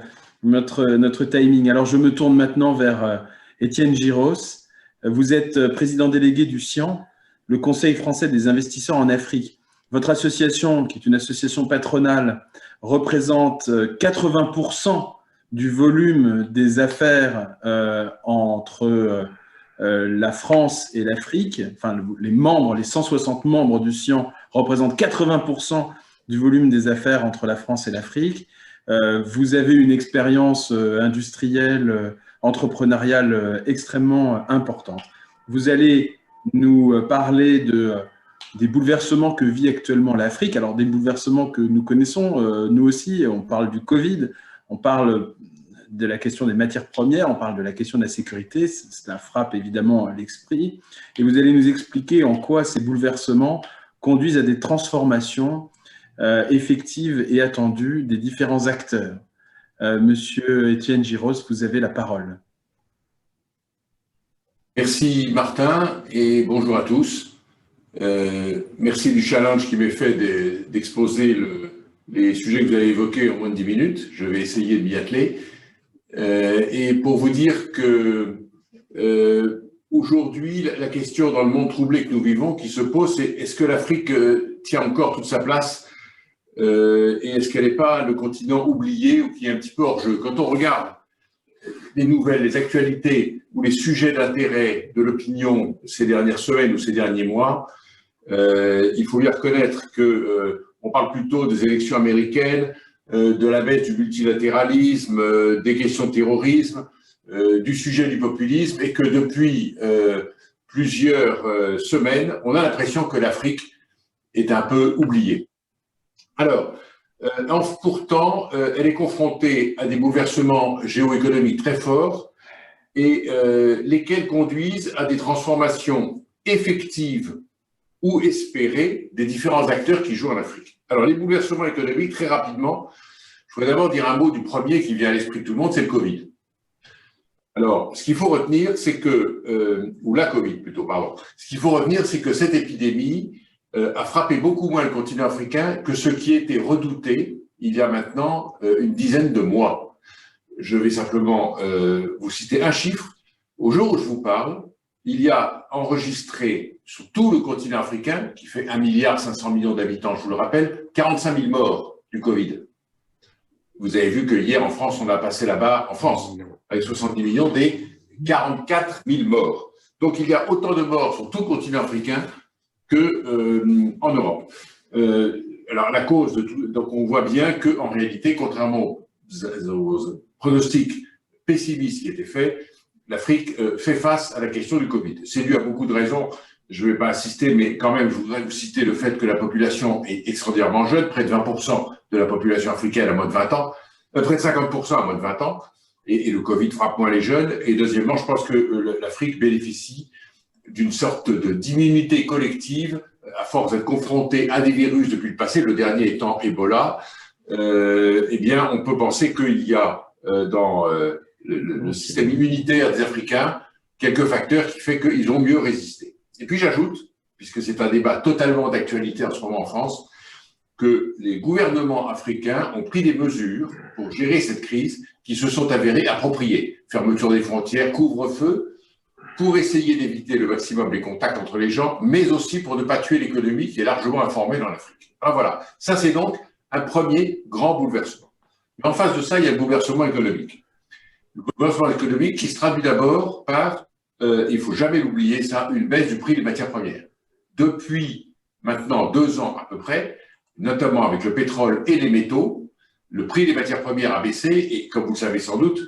notre timing. Alors, je me tourne maintenant vers Étienne Giros. Vous êtes président délégué du CIAN, le Conseil français des investisseurs en Afrique. Votre association, qui est une association patronale, représente 80% du volume des affaires entre la France et l'Afrique. Enfin, les membres, les 160 membres du CIAN représentent 80% du volume des affaires entre la France et l'Afrique. Vous avez une expérience industrielle, entrepreneuriale extrêmement importante. Vous allez nous parler des bouleversements que vit actuellement l'Afrique. Alors, des bouleversements que nous connaissons, nous aussi. On parle du Covid, on parle de la question des matières premières, on parle de la question de la sécurité. Cela frappe évidemment l'esprit. Et vous allez nous expliquer en quoi ces bouleversements conduisent à des transformations effectives et attendues des différents acteurs. Monsieur Étienne Giros, vous avez la parole. Merci Martin et bonjour à tous. Merci du challenge qui m'est fait d'exposer les sujets que vous avez évoqués en moins de 10 minutes. Je vais essayer de m'y atteler. Et pour vous dire que aujourd'hui, la question dans le monde troublé que nous vivons qui se pose, c'est est-ce que l'Afrique tient encore toute sa place et est-ce qu'elle n'est pas le continent oublié ou qui est un petit peu hors jeu? Quand on regarde les nouvelles, les actualités ou les sujets d'intérêt de l'opinion ces dernières semaines ou ces derniers mois, il faut bien reconnaître qu'on parle plutôt des élections américaines, de la baisse du multilatéralisme, des questions de terrorisme, du sujet du populisme, et que depuis plusieurs semaines, on a l'impression que l'Afrique est un peu oubliée. Alors, pourtant, elle est confrontée à des bouleversements géoéconomiques très forts et lesquels conduisent à des transformations effectives ou espérer des différents acteurs qui jouent en Afrique. Alors, les bouleversements économiques, très rapidement, je voudrais d'abord dire un mot du premier qui vient à l'esprit de tout le monde, c'est le Covid. Alors, ce qu'il faut retenir, c'est que, ou la Covid plutôt, pardon, ce qu'il faut retenir, c'est que cette épidémie a frappé beaucoup moins le continent africain que ce qui était redouté il y a maintenant une dizaine de mois. Je vais simplement vous citer un chiffre. Au jour où je vous parle, il y a enregistré sur tout le continent africain, qui fait 1,5 milliard d'habitants, je vous le rappelle, 45 000 morts du Covid. Vous avez vu que hier en France, on a passé là-bas, en France, avec 70 millions, des 44 000 morts. Donc il y a autant de morts sur tout le continent africain qu'en Europe. Alors la cause de tout, donc on voit bien qu'en réalité, contrairement aux pronostics pessimistes qui étaient faits, l'Afrique fait face à la question du Covid. C'est dû à beaucoup de raisons. Je ne vais pas insister, mais quand même, je voudrais vous citer le fait que la population est extraordinairement jeune, près de 20% de la population africaine à moins de 20 ans, près de 50% à moins de 20 ans, et le Covid frappe moins les jeunes. Et deuxièmement, je pense que l'Afrique bénéficie d'une sorte d'immunité collective à force d'être confrontée à des virus depuis le passé, le dernier étant Ebola. Eh bien, on peut penser qu'il y a dans le système immunitaire des Africains quelques facteurs qui font qu'ils ont mieux résisté. Et puis j'ajoute, puisque c'est un débat totalement d'actualité en ce moment en France, que les gouvernements africains ont pris des mesures pour gérer cette crise qui se sont avérées appropriées. Fermeture des frontières, couvre-feu, pour essayer d'éviter le maximum les contacts entre les gens, mais aussi pour ne pas tuer l'économie qui est largement informée dans l'Afrique. Alors voilà, ça c'est donc un premier grand bouleversement. Mais en face de ça, il y a le bouleversement économique. Le bouleversement économique qui se traduit d'abord par, il ne faut jamais l'oublier ça, une baisse du prix des matières premières. Depuis maintenant 2 ans à peu près, notamment avec le pétrole et les métaux, le prix des matières premières a baissé et comme vous le savez sans doute,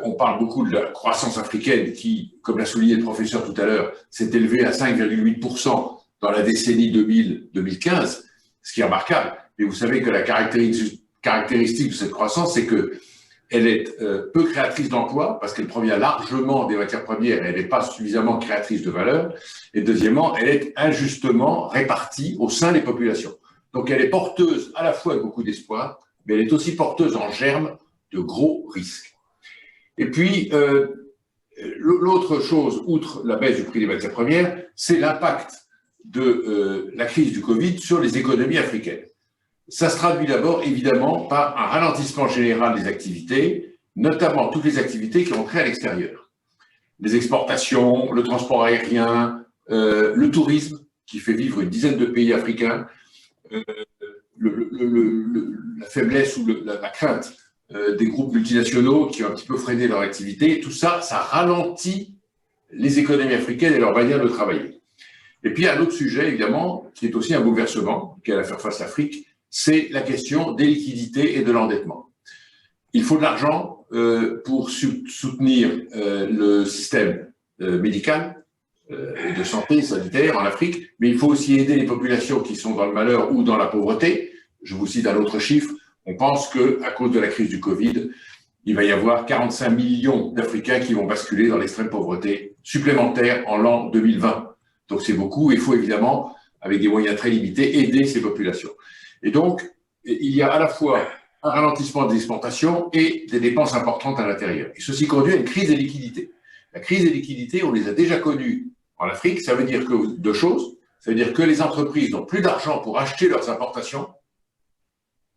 on parle beaucoup de la croissance africaine qui, comme l'a souligné le professeur tout à l'heure, s'est élevée à 5,8% dans la décennie 2000-2015, ce qui est remarquable. Mais vous savez que la caractéristique de cette croissance, c'est qu'elle est peu créatrice d'emplois, parce qu'elle provient largement des matières premières et elle n'est pas suffisamment créatrice de valeur. Et deuxièmement, elle est injustement répartie au sein des populations. Donc elle est porteuse à la fois de beaucoup d'espoir, mais elle est aussi porteuse en germe de gros risques. Et puis, l'autre chose, outre la baisse du prix des matières premières, c'est l'impact de la crise du Covid sur les économies africaines. Ça se traduit d'abord, évidemment, par un ralentissement général des activités, notamment toutes les activités qui ont trait à l'extérieur. Les exportations, le transport aérien, le tourisme, qui fait vivre une dizaine de pays africains, la faiblesse ou la crainte des groupes multinationaux qui ont un petit peu freiné leur activité, tout ça, ça ralentit les économies africaines et leur manière de travailler. Et puis, un autre sujet, évidemment, qui est aussi un bouleversement auquel a à faire face l'Afrique, c'est la question des liquidités et de l'endettement. Il faut de l'argent pour soutenir le système médical et de santé sanitaire en Afrique, mais il faut aussi aider les populations qui sont dans le malheur ou dans la pauvreté. Je vous cite un autre chiffre. On pense qu'à cause de la crise du Covid, il va y avoir 45 millions d'Africains qui vont basculer dans l'extrême pauvreté supplémentaire en l'an 2020. Donc c'est beaucoup. Il faut évidemment, avec des moyens très limités, aider ces populations. Et donc, il y a à la fois un ralentissement des exportations et des dépenses importantes à l'intérieur. Et ceci conduit à une crise des liquidités. La crise des liquidités, on les a déjà connues en Afrique. Ça veut dire que deux choses. Ça veut dire que les entreprises n'ont plus d'argent pour acheter leurs importations.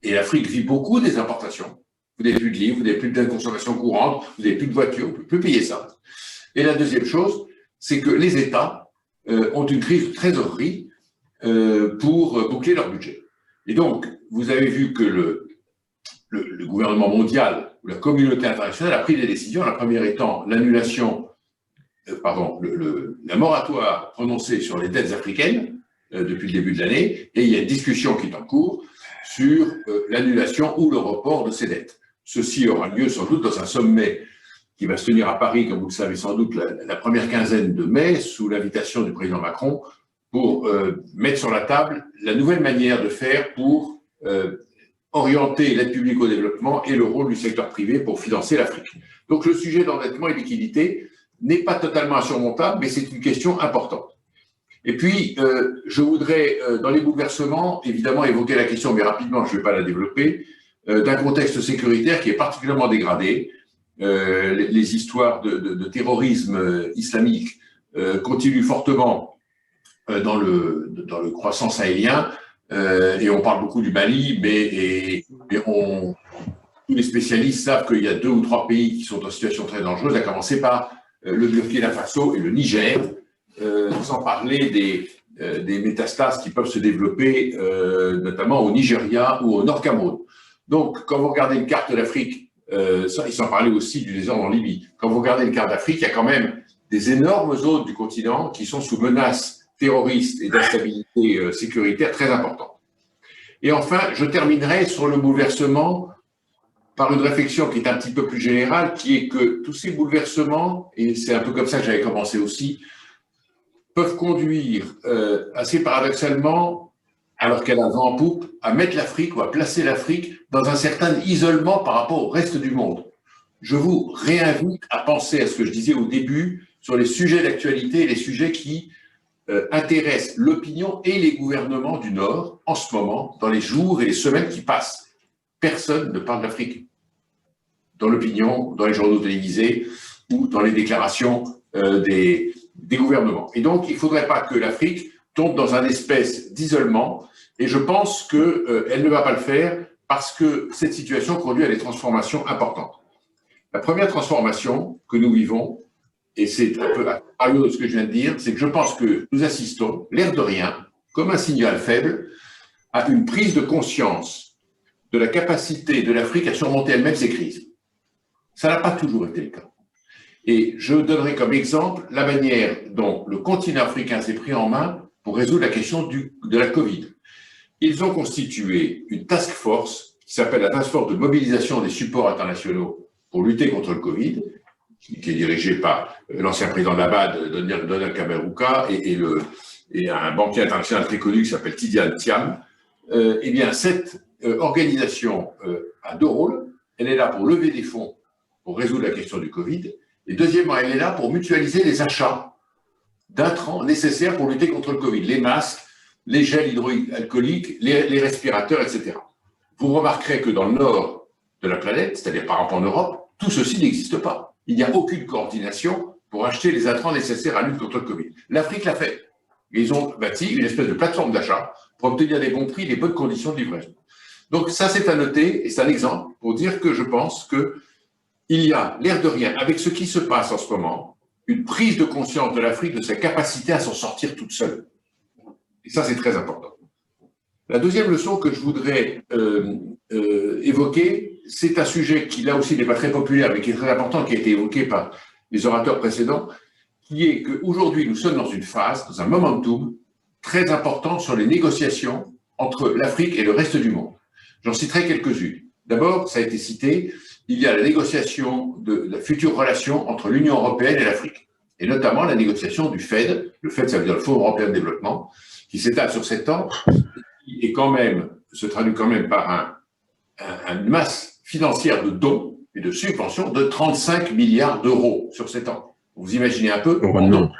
Et l'Afrique vit beaucoup des importations. Vous n'avez plus de livres, vous n'avez plus de consommation courante, vous n'avez plus de voitures, vous ne pouvez plus payer ça. Et la deuxième chose, c'est que les États ont une crise de trésorerie pour boucler leur budget. Et donc, vous avez vu que le gouvernement mondial ou la communauté internationale a pris des décisions, la première étant l'annulation, la moratoire prononcée sur les dettes africaines depuis le début de l'année, et il y a une discussion qui est en cours sur l'annulation ou le report de ces dettes. Ceci aura lieu sans doute dans un sommet qui va se tenir à Paris, comme vous le savez sans doute, la première quinzaine de mai, sous l'invitation du président Macron, pour mettre sur la table la nouvelle manière de faire pour orienter l'aide publique au développement et le rôle du secteur privé pour financer l'Afrique. Donc le sujet d'endettement et liquidité n'est pas totalement insurmontable, mais c'est une question importante. Et puis, je voudrais, dans les bouleversements, évidemment évoquer la question, mais rapidement, je ne vais pas la développer, d'un contexte sécuritaire qui est particulièrement dégradé. Les histoires de terrorisme islamique continuent fortement dans le croissant sahélien, et on parle beaucoup du Mali, mais tous les spécialistes savent qu'il y a 2 ou 3 pays qui sont en situation très dangereuse, à commencer par le Burkina Faso et le Niger, sans parler des métastases qui peuvent se développer, notamment au Nigeria ou au Nord Cameroun. Donc, quand vous regardez une carte de l'Afrique, et sans parler aussi du désordre en Libye, quand vous regardez une carte d'Afrique, il y a quand même des énormes zones du continent qui sont sous menace terroriste et d'instabilité sécuritaire très importante. Et enfin, je terminerai sur le bouleversement par une réflexion qui est un petit peu plus générale, qui est que tous ces bouleversements, et c'est un peu comme ça que j'avais commencé aussi, peuvent conduire assez paradoxalement, alors qu'elle a vent en poupe, à mettre l'Afrique ou à placer l'Afrique dans un certain isolement par rapport au reste du monde. Je vous réinvite à penser à ce que je disais au début sur les sujets d'actualité et les sujets qui intéressent l'opinion et les gouvernements du Nord en ce moment, dans les jours et les semaines qui passent. Personne ne parle d'Afrique dans l'opinion, dans les journaux télévisés ou dans les déclarations des gouvernements. Et donc, il ne faudrait pas que l'Afrique tombe dans un espèce d'isolement, et je pense qu'elle ne va pas le faire parce que cette situation conduit à des transformations importantes. La première transformation que nous vivons, et c'est un peu à parallèle de ce que je viens de dire, c'est que je pense que nous assistons, l'air de rien, comme un signal faible, à une prise de conscience de la capacité de l'Afrique à surmonter elle-même ses crises. Ça n'a pas toujours été le cas. Et je donnerai comme exemple la manière dont le continent africain s'est pris en main pour résoudre la question de la Covid. Ils ont constitué une task force qui s'appelle la task force de mobilisation des supports internationaux pour lutter contre le Covid, qui est dirigée par l'ancien président de la BAD, Donald Kaberuka, et un banquier international très connu qui s'appelle Tidjane Thiam. Eh bien, cette organisation a 2 rôles. Elle est là pour lever des fonds pour résoudre la question du Covid. Et deuxièmement, elle est là pour mutualiser les achats d'intrants nécessaires pour lutter contre le Covid, les masques, les gels hydroalcooliques, les respirateurs, etc. Vous remarquerez que dans le nord de la planète, c'est-à-dire par exemple en Europe, tout ceci n'existe pas. Il n'y a aucune coordination pour acheter les intrants nécessaires à lutte contre le Covid. L'Afrique l'a fait. Ils ont bâti une espèce de plateforme d'achat pour obtenir des bons prix, des bonnes conditions de livraison. Donc ça, c'est à noter, et c'est un exemple pour dire que je pense qu'il y a, l'air de rien, avec ce qui se passe en ce moment, une prise de conscience de l'Afrique de sa capacité à s'en sortir toute seule. Et ça, c'est très important. La deuxième leçon que je voudrais évoquer, c'est un sujet qui, là aussi, n'est pas très populaire, mais qui est très important, qui a été évoqué par les orateurs précédents, qui est qu'aujourd'hui, nous sommes dans une phase, dans un momentum très important sur les négociations entre l'Afrique et le reste du monde. J'en citerai quelques-unes. D'abord, ça a été cité, il y a la négociation de la future relation entre l'Union européenne et l'Afrique, et notamment la négociation du FED. Le FED, ça veut dire le Fonds européen de développement, qui s'étale sur 7 ans, et quand même, se traduit quand même par une masse financière de dons et de subventions de 35 milliards d'euros sur 7 ans. Vous imaginez un peu? Oh non,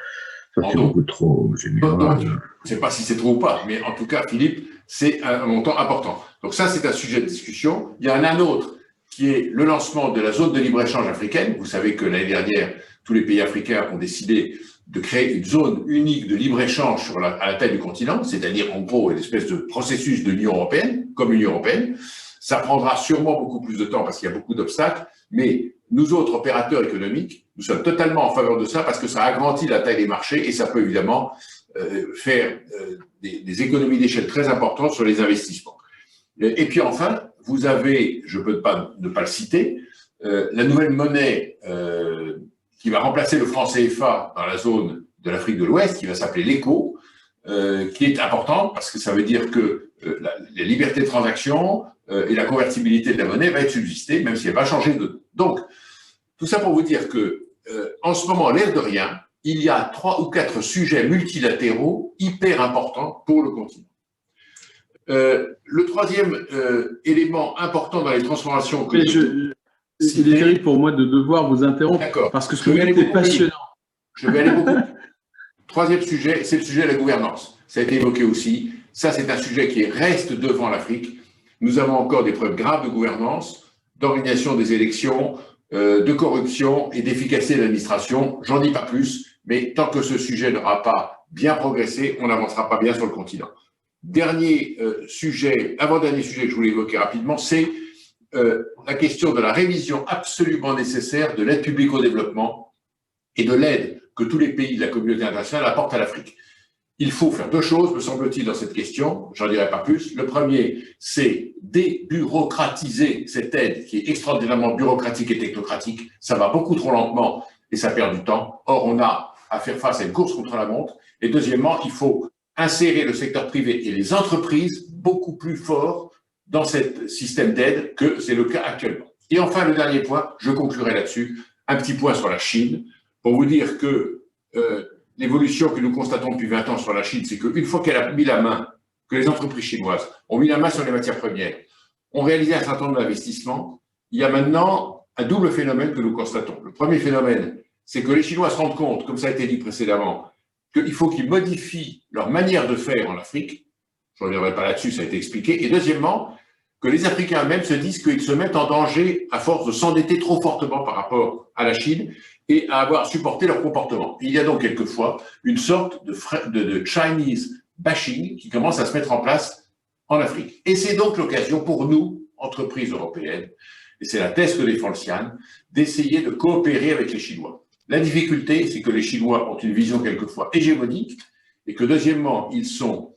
ça c'est beaucoup trop général. Je ne sais pas si c'est trop ou pas, mais en tout cas, Philippe, c'est un montant important. Donc ça, c'est un sujet de discussion. Il y en a un autre qui est le lancement de la zone de libre-échange africaine. Vous savez que l'année dernière, tous les pays africains ont décidé de créer une zone unique de libre-échange à la taille du continent, c'est-à-dire en gros une espèce de processus de l'Union européenne, comme l'Union européenne. Ça prendra sûrement beaucoup plus de temps parce qu'il y a beaucoup d'obstacles, mais nous autres opérateurs économiques, nous sommes totalement en faveur de ça parce que ça agrandit la taille des marchés et ça peut évidemment faire des économies d'échelle très importantes sur les investissements. Et puis enfin, vous avez, je ne peux pas ne pas le citer, la nouvelle monnaie qui va remplacer le franc CFA dans la zone de l'Afrique de l'Ouest, qui va s'appeler l'ECO, qui est importante parce que ça veut dire que la liberté de transaction et la convertibilité de la monnaie va être subsistée, même si elle va changer de... Donc, tout ça pour vous dire que, en ce moment, l'air de rien, il y a 3 ou 4 sujets multilatéraux hyper importants pour le continent. Le troisième élément important dans les transformations que... Il est terrible pour moi de devoir vous interrompre parce que ce que vous dites est passionnant. Je vais aller beaucoup. Troisième sujet, c'est le sujet de la gouvernance. Ça a été évoqué aussi. Ça, c'est un sujet qui reste devant l'Afrique. Nous avons encore des preuves graves de gouvernance, d'organisation des élections, de corruption et d'efficacité de l'administration. J'en dis pas plus, mais tant que ce sujet n'aura pas bien progressé, on n'avancera pas bien sur le continent. Dernier sujet, avant-dernier sujet que je voulais évoquer rapidement, c'est la question de la révision absolument nécessaire de l'aide publique au développement et de l'aide que tous les pays de la communauté internationale apportent à l'Afrique. Il faut faire deux choses, me semble-t-il, dans cette question. J'en dirai pas plus. Le premier, c'est débureaucratiser cette aide qui est extraordinairement bureaucratique et technocratique. Ça va beaucoup trop lentement et ça perd du temps. Or, on a à faire face à une course contre la montre. Et deuxièmement, il faut insérer le secteur privé et les entreprises beaucoup plus fort dans ce système d'aide que c'est le cas actuellement. Et enfin, le dernier point, je conclurai là-dessus, un petit point sur la Chine, pour vous dire que l'évolution que nous constatons depuis 20 ans sur la Chine, c'est qu'une fois qu'elle a mis la main, que les entreprises chinoises ont mis la main sur les matières premières, ont réalisé un certain nombre d'investissements, il y a maintenant un double phénomène que nous constatons. Le premier phénomène, c'est que les Chinois se rendent compte, comme ça a été dit précédemment, qu'il faut qu'ils modifient leur manière de faire en Afrique. Je ne reviendrai pas là-dessus, ça a été expliqué. Et deuxièmement, que les Africains eux-mêmes se disent qu'ils se mettent en danger à force de s'endetter trop fortement par rapport à la Chine et à avoir supporté leur comportement. Il y a donc quelquefois une sorte de Chinese bashing qui commence à se mettre en place en Afrique. Et c'est donc l'occasion pour nous, entreprises européennes, et c'est la thèse que défend le CIAN, d'essayer de coopérer avec les Chinois. La difficulté, c'est que les Chinois ont une vision quelquefois hégémonique et que deuxièmement, ils sont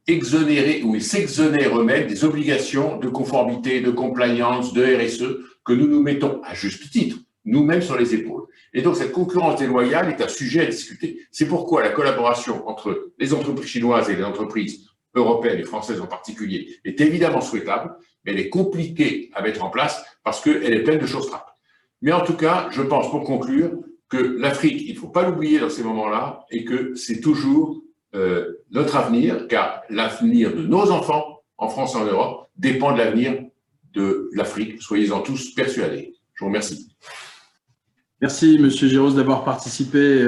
exonérés ou ils s'exonèrent eux-mêmes des obligations de conformité, de compliance, de RSE que nous nous mettons à juste titre nous-mêmes sur les épaules. Et donc cette concurrence déloyale est un sujet à discuter. C'est pourquoi la collaboration entre les entreprises chinoises et les entreprises européennes et françaises en particulier est évidemment souhaitable, mais elle est compliquée à mettre en place parce qu'elle est pleine de choses trappes. Mais en tout cas, je pense pour conclure que l'Afrique, il ne faut pas l'oublier dans ces moments-là et que c'est toujours notre avenir, car l'avenir de nos enfants en France et en Europe dépend de l'avenir de l'Afrique. Soyez-en tous persuadés. Je vous remercie. Merci, Monsieur Giros, d'avoir participé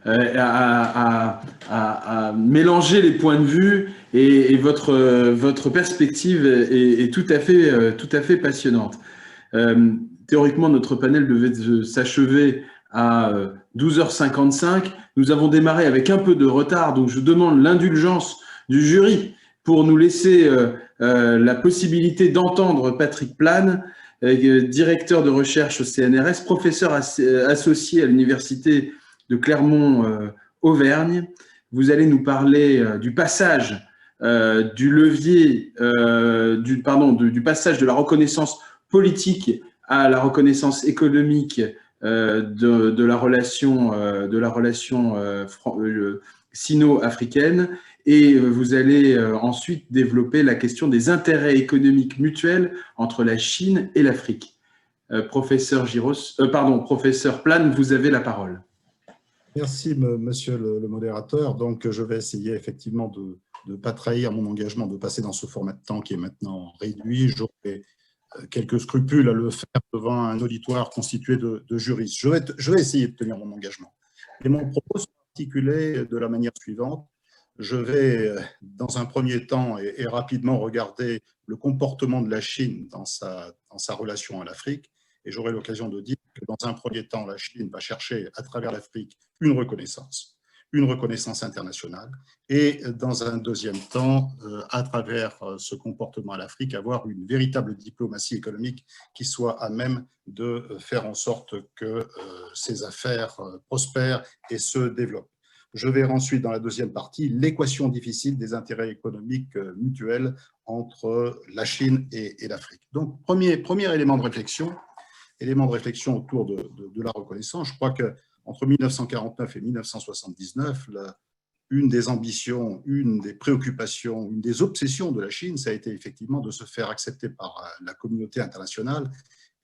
à mélanger les points de vue et votre perspective est tout à fait passionnante. Théoriquement, notre panel devait s'achever à 12h55. Nous avons démarré avec un peu de retard, donc je demande l'indulgence du jury pour nous laisser la possibilité d'entendre Patrick Plane, directeur de recherche au CNRS, professeur associé à l'Université de Clermont-Auvergne. Vous allez nous parler du passage du levier, du passage de la reconnaissance politique à la reconnaissance économique de la relation sino-africaine. Et vous allez ensuite développer la question des intérêts économiques mutuels entre la Chine et l'Afrique. Professeur Plane, vous avez la parole. Merci, monsieur le modérateur. Donc, je vais essayer effectivement de ne pas trahir mon engagement de passer dans ce format de temps qui est maintenant réduit. J'aurai quelques scrupules à le faire devant un auditoire constitué de juristes. Je vais essayer de tenir mon engagement. Et mon propos sera articulé de la manière suivante. Je vais, dans un premier temps et rapidement, regarder le comportement de la Chine dans sa relation à l'Afrique. Et j'aurai l'occasion de dire que, dans un premier temps, la Chine va chercher, à travers l'Afrique, une reconnaissance internationale. Et, dans un deuxième temps, à travers ce comportement à l'Afrique, avoir une véritable diplomatie économique qui soit à même de faire en sorte que ces affaires prospèrent et se développent. Je verrai ensuite, dans la deuxième partie, l'équation difficile des intérêts économiques mutuels entre la Chine et l'Afrique. Donc, premier élément de réflexion autour de la reconnaissance. Je crois qu'entre 1949 et 1979, une des ambitions, une des préoccupations, une des obsessions de la Chine, ça a été effectivement de se faire accepter par la communauté internationale.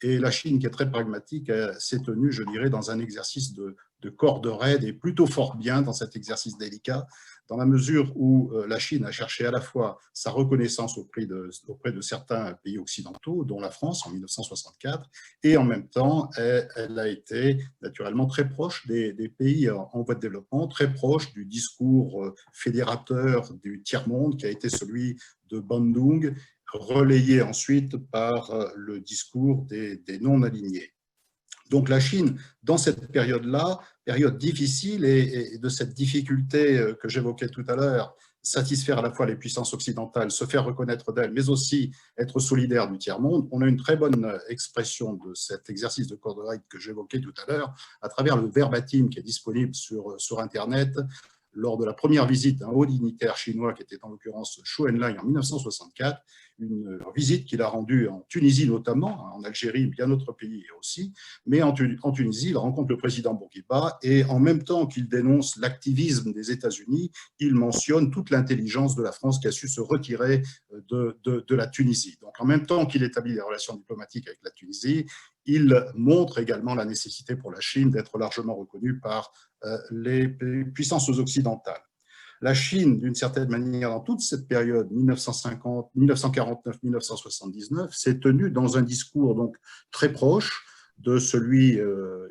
Et la Chine, qui est très pragmatique, s'est tenue, je dirais, dans un exercice de corde raide est plutôt fort bien dans cet exercice délicat, dans la mesure où la Chine a cherché à la fois sa reconnaissance auprès de certains pays occidentaux, dont la France en 1964, et en même temps, elle a été naturellement très proche des pays en voie de développement, très proche du discours fédérateur du tiers-monde qui a été celui de Bandung, relayé ensuite par le discours des non-alignés. Donc la Chine, dans cette période-là, période difficile et de cette difficulté que j'évoquais tout à l'heure, satisfaire à la fois les puissances occidentales, se faire reconnaître d'elles, mais aussi être solidaire du tiers-monde, on a une très bonne expression de cet exercice de corde raide que j'évoquais tout à l'heure à travers le verbatim qui est disponible sur Internet lors de la première visite d'un haut dignitaire chinois qui était en l'occurrence Zhou Enlai en 1964, une visite qu'il a rendue en Tunisie notamment, en Algérie, bien d'autres pays aussi, mais en Tunisie, il rencontre le président Bourguiba et en même temps qu'il dénonce l'activisme des États-Unis, il mentionne toute l'intelligence de la France qui a su se retirer de la Tunisie. Donc en même temps qu'il établit des relations diplomatiques avec la Tunisie, il montre également la nécessité pour la Chine d'être largement reconnue par les puissances occidentales. La Chine, d'une certaine manière, dans toute cette période 1950, 1949, 1979, s'est tenue dans un discours donc très proche de celui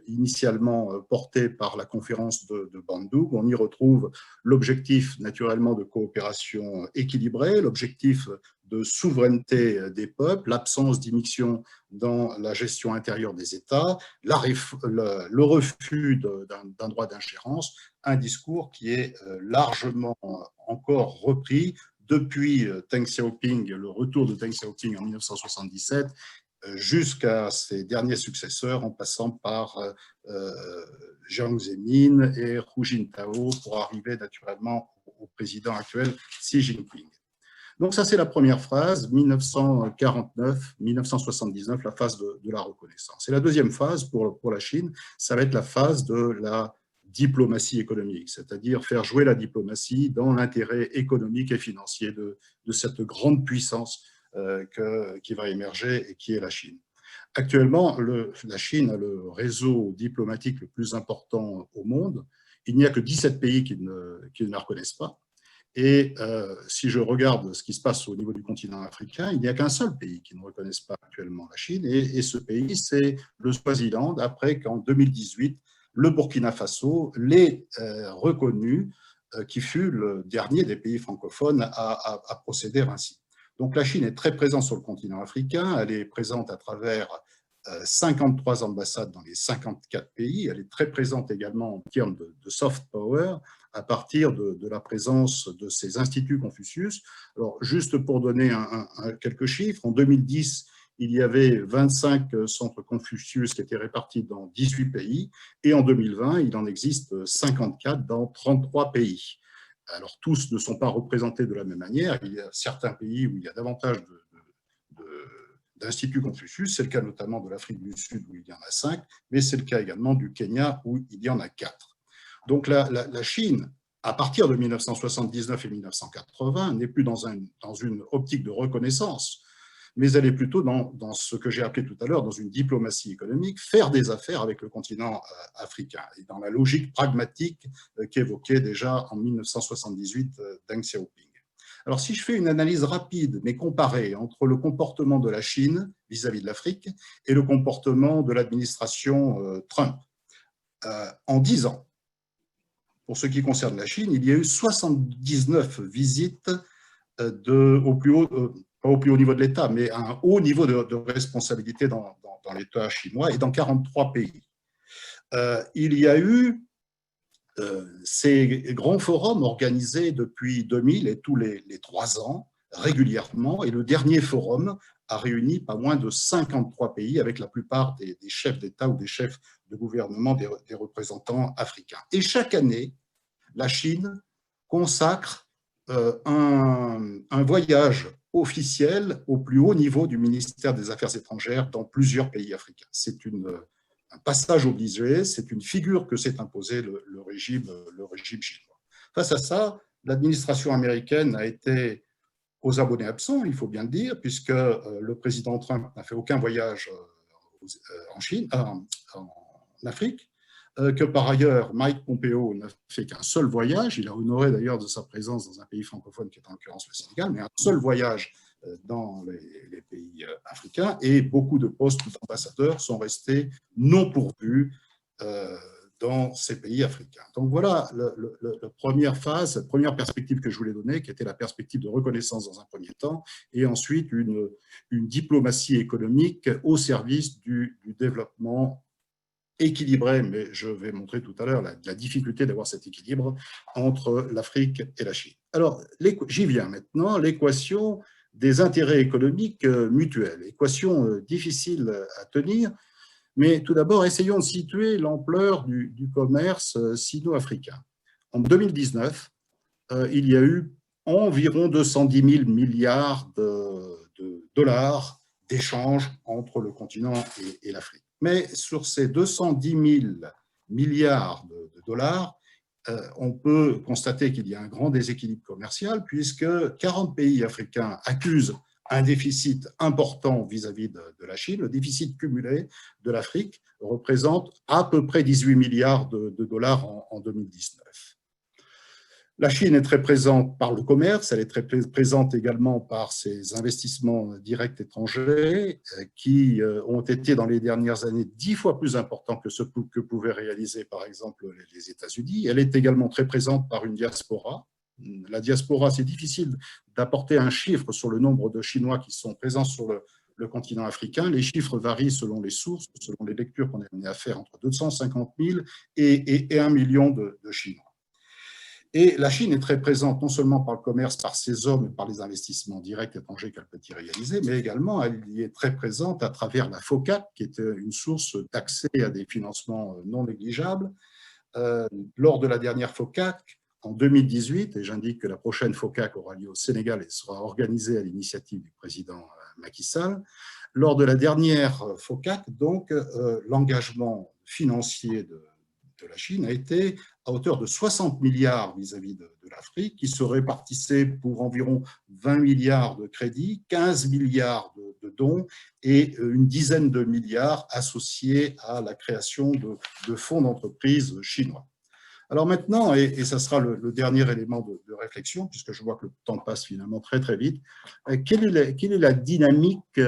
initialement porté par la conférence de Bandung. On y retrouve l'objectif naturellement de coopération équilibrée, l'objectif de souveraineté des peuples, l'absence d'immixtion dans la gestion intérieure des États, le refus d'un droit d'ingérence, un discours qui est largement encore repris depuis Deng Xiaoping, le retour de Deng Xiaoping en 1977, jusqu'à ses derniers successeurs, en passant par Jiang Zemin et Hu Jintao, pour arriver naturellement au président actuel Xi Jinping. Donc ça, c'est la première phase, 1949-1979, la phase de la reconnaissance. Et la deuxième phase pour la Chine, ça va être la phase de la diplomatie économique, c'est-à-dire faire jouer la diplomatie dans l'intérêt économique et financier de cette grande puissance qui va émerger et qui est la Chine. Actuellement, la Chine a le réseau diplomatique le plus important au monde. Il n'y a que 17 pays qui ne la reconnaissent pas. Et si je regarde ce qui se passe au niveau du continent africain, il n'y a qu'un seul pays qui ne reconnaisse pas actuellement la Chine, et ce pays, c'est le Swaziland, après qu'en 2018, le Burkina Faso l'ait reconnu, qui fut le dernier des pays francophones à procéder ainsi. Donc la Chine est très présente sur le continent africain, elle est présente à travers 53 ambassades dans les 54 pays, elle est très présente également en termes de soft power, à partir de la présence de ces instituts Confucius. Alors, juste pour donner quelques chiffres, en 2010, il y avait 25 centres Confucius qui étaient répartis dans 18 pays, et en 2020, il en existe 54 dans 33 pays. Alors, tous ne sont pas représentés de la même manière. Il y a certains pays où il y a davantage d'Institut Confucius, c'est le cas notamment de l'Afrique du Sud où il y en a 5, mais c'est le cas également du Kenya où il y en a 4. Donc la Chine, à partir de 1979 et 1980, n'est plus dans une optique de reconnaissance, mais elle est plutôt dans ce que j'ai appelé tout à l'heure, dans une diplomatie économique, faire des affaires avec le continent africain, et dans la logique pragmatique qu'évoquait déjà en 1978 Deng Xiaoping. Alors, si je fais une analyse rapide, mais comparée entre le comportement de la Chine vis-à-vis de l'Afrique et le comportement de l'administration Trump, en 10 ans, pour ce qui concerne la Chine, il y a eu 79 visites au plus haut, pas au plus haut niveau de l'État, mais à un haut niveau de responsabilité dans l'État chinois et dans 43 pays. Il y a eu ces grands forums organisés depuis 2000 et tous les 3 ans, régulièrement, et le dernier forum a réuni pas moins de 53 pays avec la plupart des chefs d'État ou des chefs de gouvernement, des représentants africains. Et chaque année, la Chine consacre un voyage officiel au plus haut niveau du ministère des Affaires étrangères dans plusieurs pays africains. C'est un passage obligé, c'est une figure que s'est imposé le régime chinois. Face à ça, l'administration américaine a été aux abonnés absents, il faut bien le dire, puisque le président Trump n'a fait aucun voyage en Afrique, que par ailleurs, Mike Pompeo n'a fait qu'un seul voyage. Il a honoré d'ailleurs de sa présence dans un pays francophone qui est en l'occurrence le Sénégal, mais un seul voyage dans les pays africains, et beaucoup de postes d'ambassadeurs sont restés non pourvus dans ces pays africains. Donc voilà la première phase, la première perspective que je voulais donner, qui était la perspective de reconnaissance dans un premier temps, et ensuite une diplomatie économique au service du développement équilibré, mais je vais montrer tout à l'heure la difficulté d'avoir cet équilibre entre l'Afrique et la Chine. Alors, j'y viens maintenant, l'équation des intérêts économiques mutuels, équation difficile à tenir, mais tout d'abord, essayons de situer l'ampleur du commerce sino-africain. En 2019, il y a eu environ 210 000 milliards de dollars d'échanges entre le continent et l'Afrique. Mais sur ces 210 000 milliards de dollars, on peut constater qu'il y a un grand déséquilibre commercial puisque 40 pays africains accusent un déficit important vis-à-vis de la Chine. Le déficit cumulé de l'Afrique représente à peu près 18 milliards de dollars en 2019. La Chine est très présente par le commerce, elle est très présente également par ses investissements directs étrangers qui ont été dans les dernières années 10 fois plus importants que ce que pouvaient réaliser par exemple les États-Unis. Elle est également très présente par une diaspora. La diaspora, c'est difficile d'apporter un chiffre sur le nombre de Chinois qui sont présents sur le continent africain. Les chiffres varient selon les sources, selon les lectures qu'on est amené à faire, entre 250 000 et 1 million de Chinois. Et la Chine est très présente non seulement par le commerce, par ses hommes et par les investissements directs étrangers qu'elle peut y réaliser, mais également elle y est très présente à travers la FOCAC, qui est une source d'accès à des financements non négligeables. Lors de la dernière FOCAC, en 2018, et j'indique que la prochaine FOCAC aura lieu au Sénégal et sera organisée à l'initiative du président Macky Sall, lors de la dernière FOCAC, donc, l'engagement financier de la Chine a été à hauteur de 60 milliards vis-à-vis de l'Afrique, qui se répartissait pour environ 20 milliards de crédits, 15 milliards de dons et une dizaine de milliards associés à la création de fonds d'entreprise chinois. Alors maintenant, et ça sera le dernier élément de réflexion, puisque je vois que le temps passe finalement très très vite, quelle est la dynamique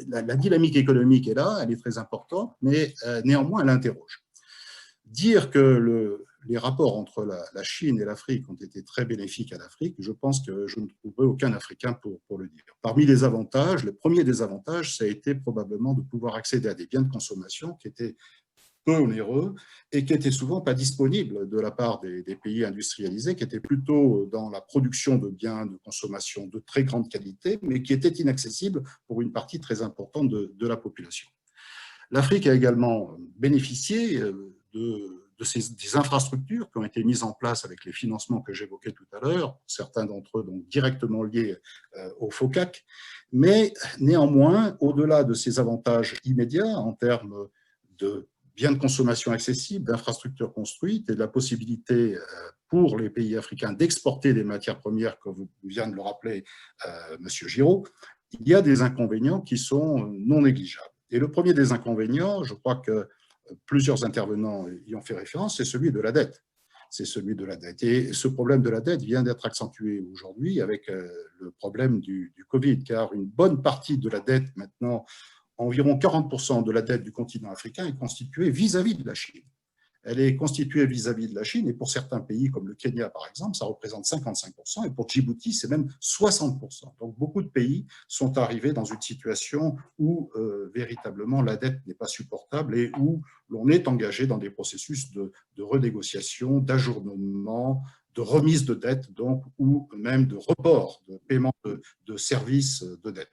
la dynamique économique est là, elle est très importante, mais néanmoins elle interroge. Dire que les rapports entre la Chine et l'Afrique ont été très bénéfiques à l'Afrique, je pense que je ne trouverai aucun Africain pour le dire. Parmi les avantages, le premier des avantages, ça a été probablement de pouvoir accéder à des biens de consommation qui étaient peu onéreux et qui n'étaient souvent pas disponibles de la part des pays industrialisés, qui étaient plutôt dans la production de biens de consommation de très grande qualité, mais qui étaient inaccessibles pour une partie très importante de la population. L'Afrique a également bénéficié des infrastructures qui ont été mises en place avec les financements que j'évoquais tout à l'heure, certains d'entre eux donc directement liés au FOCAC, mais néanmoins, au-delà de ces avantages immédiats en termes de biens de consommation accessibles, d'infrastructures construites et de la possibilité pour les pays africains d'exporter des matières premières, comme vient de le rappeler M. Giraud, il y a des inconvénients qui sont non négligeables. Et le premier des inconvénients, je crois que plusieurs intervenants y ont fait référence, c'est celui de la dette. C'est celui de la dette. Et ce problème de la dette vient d'être accentué aujourd'hui avec le problème du Covid, car une bonne partie de la dette maintenant, environ 40% de la dette du continent africain est constituée vis-à-vis de la Chine. Elle est constituée vis-à-vis de la Chine et pour certains pays comme le Kenya par exemple, ça représente 55% et pour Djibouti c'est même 60%. Donc beaucoup de pays sont arrivés dans une situation où véritablement la dette n'est pas supportable et où l'on est engagé dans des processus de renégociation, d'ajournement, de remise de dette donc, ou même de report de paiement de services de dette.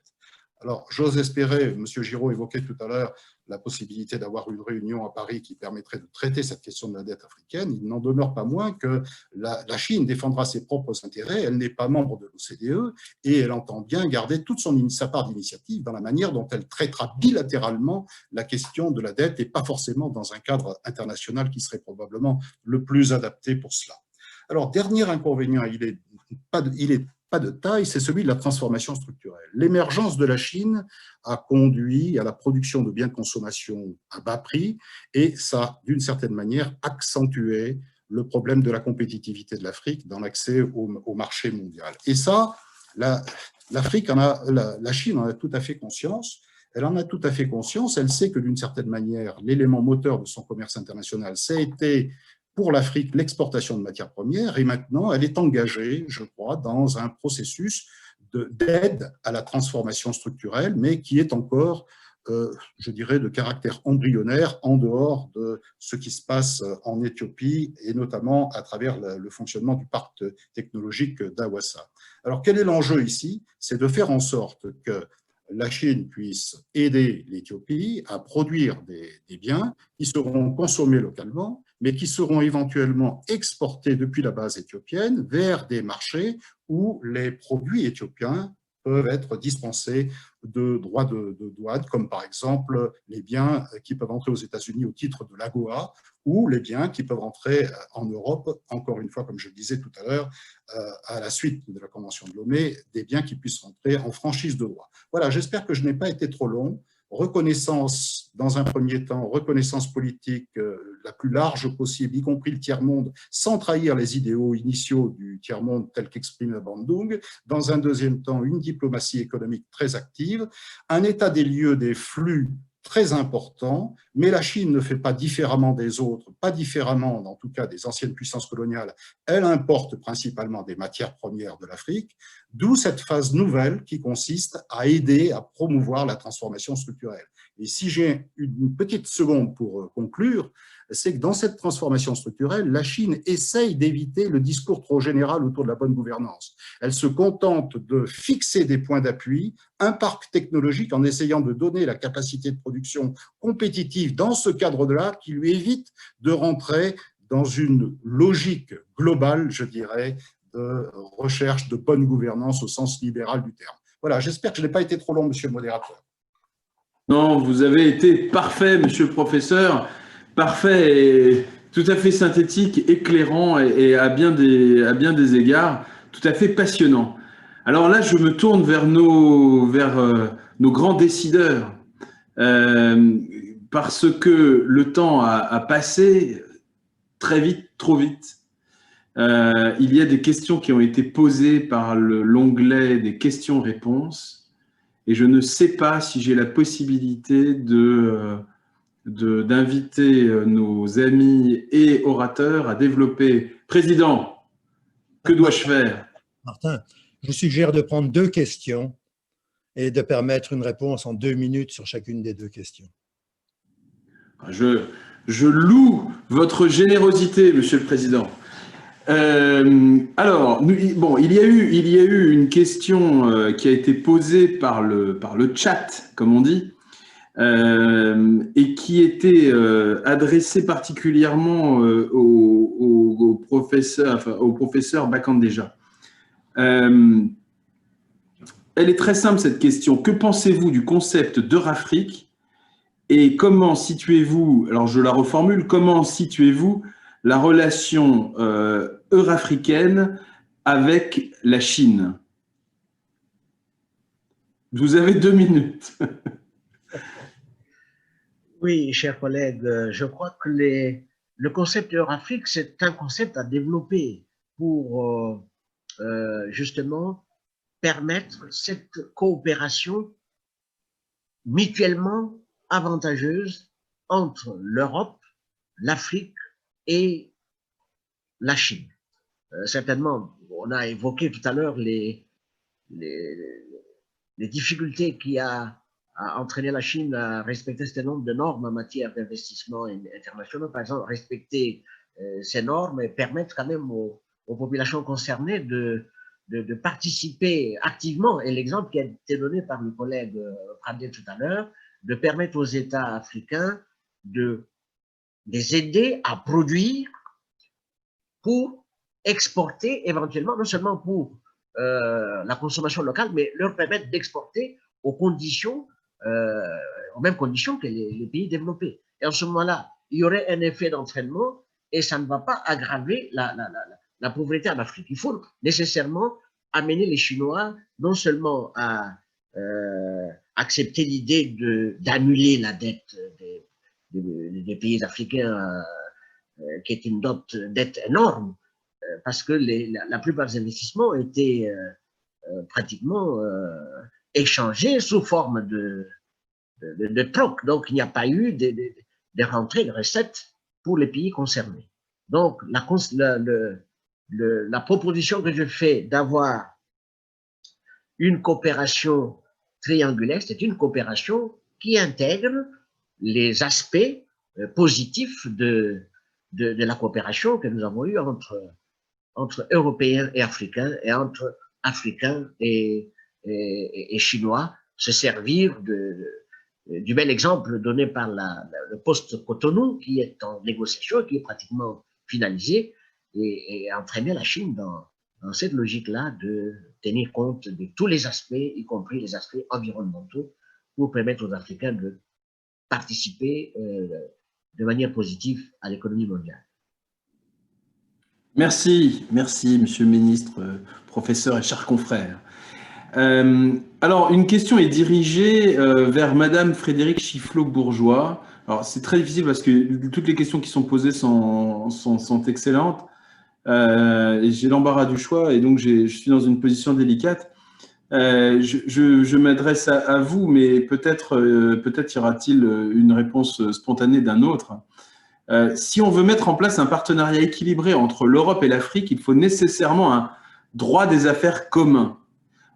Alors, j'ose espérer, M. Giraud évoquait tout à l'heure la possibilité d'avoir une réunion à Paris qui permettrait de traiter cette question de la dette africaine. Il n'en demeure pas moins que la Chine défendra ses propres intérêts, elle n'est pas membre de l'OCDE et elle entend bien garder toute sa part d'initiative dans la manière dont elle traitera bilatéralement la question de la dette et pas forcément dans un cadre international qui serait probablement le plus adapté pour cela. Alors, dernier inconvénient, il est pas de taille, c'est celui de la transformation structurelle. L'émergence de la Chine a conduit à la production de biens de consommation à bas prix et ça a, d'une certaine manière, accentué le problème de la compétitivité de l'Afrique dans l'accès au marché mondial. Et ça, la Chine en a tout à fait conscience. Elle en a tout à fait conscience. Elle sait que, d'une certaine manière, l'élément moteur de son commerce international, ça a été pour l'Afrique l'exportation de matières premières. Et maintenant, elle est engagée, je crois, dans un processus d'aide à la transformation structurelle, mais qui est encore, je dirais, de caractère embryonnaire en dehors de ce qui se passe en Éthiopie et notamment à travers le fonctionnement du parc technologique d'Awassa. Alors, quel est l'enjeu ici? C'est de faire en sorte que la Chine puisse aider l'Éthiopie à produire des biens qui seront consommés localement, mais qui seront éventuellement exportés depuis la base éthiopienne vers des marchés où les produits éthiopiens peuvent être dispensés de droits de douane, comme par exemple les biens qui peuvent entrer aux États-Unis au titre de l'AGOA ou les biens qui peuvent entrer en Europe, encore une fois, comme je le disais tout à l'heure, à la suite de la Convention de Lomé, des biens qui puissent rentrer en franchise de droit. Voilà, j'espère que je n'ai pas été trop long. Reconnaissance, dans un premier temps, reconnaissance politique la plus large possible, y compris le tiers-monde, sans trahir les idéaux initiaux du tiers-monde tel qu'exprime la Bandung. Dans un deuxième temps, une diplomatie économique très active, un état des lieux des flux très important, mais la Chine ne fait pas différemment des autres, pas différemment, en tout cas des anciennes puissances coloniales. Elle importe principalement des matières premières de l'Afrique, d'où cette phase nouvelle qui consiste à aider à promouvoir la transformation structurelle. Et si j'ai une petite seconde pour conclure, c'est que dans cette transformation structurelle, la Chine essaye d'éviter le discours trop général autour de la bonne gouvernance. Elle se contente de fixer des points d'appui, un parc technologique en essayant de donner la capacité de production compétitive dans ce cadre-là qui lui évite de rentrer dans une logique globale, je dirais, de recherche de bonne gouvernance au sens libéral du terme. Voilà, j'espère que je n'ai pas été trop long, monsieur le modérateur. Non, vous avez été parfait, monsieur le professeur, parfait et tout à fait synthétique, éclairant et à bien des égards, tout à fait passionnant. Alors là, je me tourne vers nos grands décideurs, parce que le temps a passé très vite, trop vite. Il y a des questions qui ont été posées par l'onglet des questions-réponses. Et je ne sais pas si j'ai la possibilité d'inviter nos amis et orateurs à développer. Président, que dois-je faire? Martin, je vous suggère de prendre 2 questions et de permettre une réponse en 2 minutes sur chacune des 2 questions. Je loue votre générosité, Monsieur le Président. Alors, bon, il y a eu une question qui a été posée par le chat, comme on dit, et qui était adressée particulièrement au professeur Bakandeja. Elle est très simple, cette question. Que pensez-vous du concept d'Eurafrique et comment situez-vous, alors je la reformule, comment situez-vous la relation eurafricaine avec la Chine? Vous avez 2 minutes. Oui, chers collègues, je crois que le concept Eurafrique, c'est un concept à développer pour justement permettre cette coopération mutuellement avantageuse entre l'Europe, l'Afrique et la Chine. Certainement, on a évoqué tout à l'heure les difficultés qui a entraîné la Chine à respecter un certain nombre de normes en matière d'investissement internationaux. Par exemple, respecter ces normes et permettre quand même aux populations concernées de participer activement. Et l'exemple qui a été donné par le collègue Pradé tout à l'heure, de permettre aux États africains de les aider à produire pour exporter éventuellement, non seulement pour la consommation locale, mais leur permettre d'exporter aux mêmes conditions que les pays développés. Et en ce moment-là, il y aurait un effet d'entraînement et ça ne va pas aggraver la pauvreté en Afrique. Il faut nécessairement amené les Chinois non seulement à accepter l'idée d'annuler la dette des pays africains, qui est une dette énorme, parce que la plupart des investissements étaient pratiquement échangés sous forme de troc. Donc, il n'y a pas eu de rentrées de recettes pour les pays concernés. Donc, la proposition que je fais d'avoir une coopération triangulaire, c'est une coopération qui intègre les aspects positifs de la coopération que nous avons eue entre Européens et Africains, et entre Africains et Chinois, se servir du bel exemple donné par le post-Cotonou, qui est en négociation, qui est pratiquement finalisé, et entraîner la Chine dans cette logique-là de tenir compte de tous les aspects, y compris les aspects environnementaux, pour permettre aux Africains de participer de manière positive à l'économie mondiale. Merci, merci, monsieur le ministre, professeur et chers confrères. Alors, une question est dirigée vers madame Frédérique Chifflot-Bourgeois. Alors, c'est très difficile parce que toutes les questions qui sont posées sont excellentes. J'ai l'embarras du choix et donc je suis dans une position délicate. Je m'adresse à vous, mais peut-être y aura-t-il une réponse spontanée d'un autre. Si on veut mettre en place un partenariat équilibré entre l'Europe et l'Afrique, il faut nécessairement un droit des affaires commun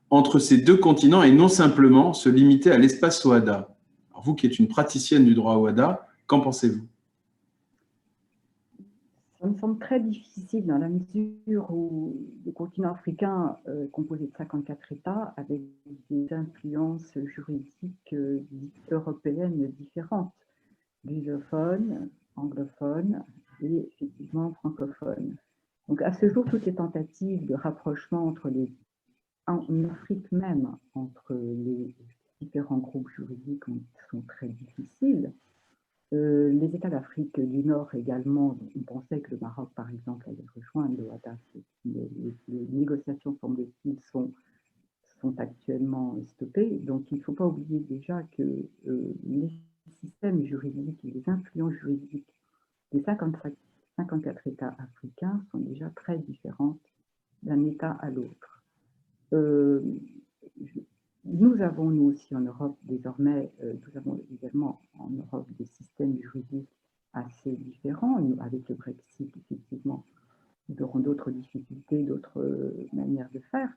entre ces deux continents et non simplement se limiter à l'espace OHADA. Alors vous qui êtes une praticienne du droit OHADA, qu'en pensez-vous? Ça me semble très difficile dans la mesure où le continent africain est composé de 54 États avec des influences juridiques européennes différentes, lusophones, anglophones et effectivement francophones. Donc à ce jour, toutes les tentatives de rapprochement en Afrique même, entre les différents groupes juridiques sont très difficiles. Les États d'Afrique du Nord également, on pensait que le Maroc, par exemple, allait rejoindre l'OHADA. Les négociations, semble-t-il, sont actuellement stoppées. Donc, il ne faut pas oublier déjà que les systèmes juridiques et les influences juridiques des 54 États africains sont déjà très différentes d'un État à l'autre. Nous avons, nous aussi en Europe, désormais, nous avons également en Europe des systèmes juridiques assez différents. Avec le Brexit, effectivement, nous aurons d'autres difficultés, d'autres manières de faire,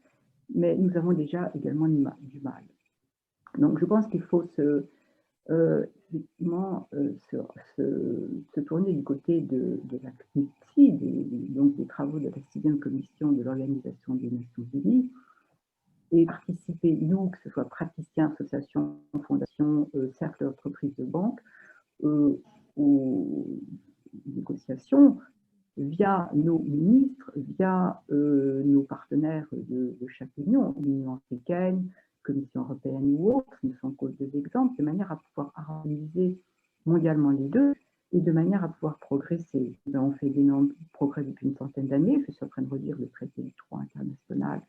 mais nous avons déjà également du mal. Donc, je pense qu'il faut effectivement se tourner du côté de la CNUTSI, donc des travaux de la 6e commission de l'Organisation des Nations Unies, et participer, nous, que ce soit praticiens, associations, fondations, cercles d'entreprises de banque, aux négociations, via nos ministres, via nos partenaires de chaque union, l'Union africaine, Commission européenne ou autres, nous sommes cause des exemples, de manière à pouvoir harmoniser mondialement les deux et de manière à pouvoir progresser. Nous avons fait d'énormes progrès depuis une centaine d'années. Je suis en train de redire le traité du droit international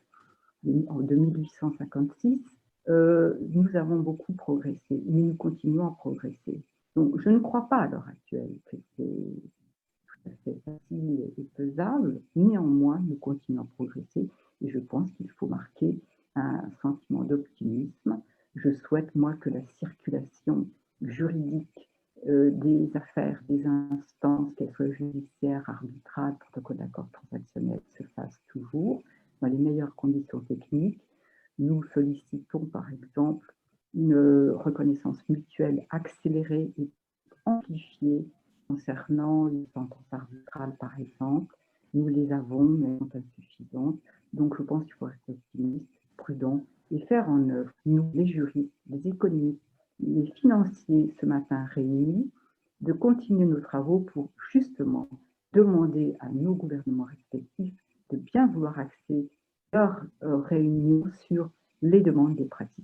de 1856, nous avons beaucoup progressé, mais nous continuons à progresser. Donc, je ne crois pas à l'heure actuelle que c'est tout à fait facile et faisable. Néanmoins, nous continuons à progresser et je pense qu'il faut marquer un sentiment d'optimisme. Je souhaite, moi, que la circulation juridique des affaires, des instances, qu'elles soient judiciaires, arbitrales, protocole d'accord transactionnel, se fasse toujours dans les meilleures conditions techniques. Nous sollicitons par exemple une reconnaissance mutuelle accélérée et amplifiée concernant les sentences arbitrales par exemple. Nous les avons, mais elles sont insuffisantes. Donc je pense qu'il faut rester optimiste, prudent et faire en œuvre, nous les juristes, les économistes, les financiers ce matin réunis, de continuer nos travaux pour justement demander à nos gouvernements respectifs de bien vouloir axer leur réunion sur les demandes des praticiens.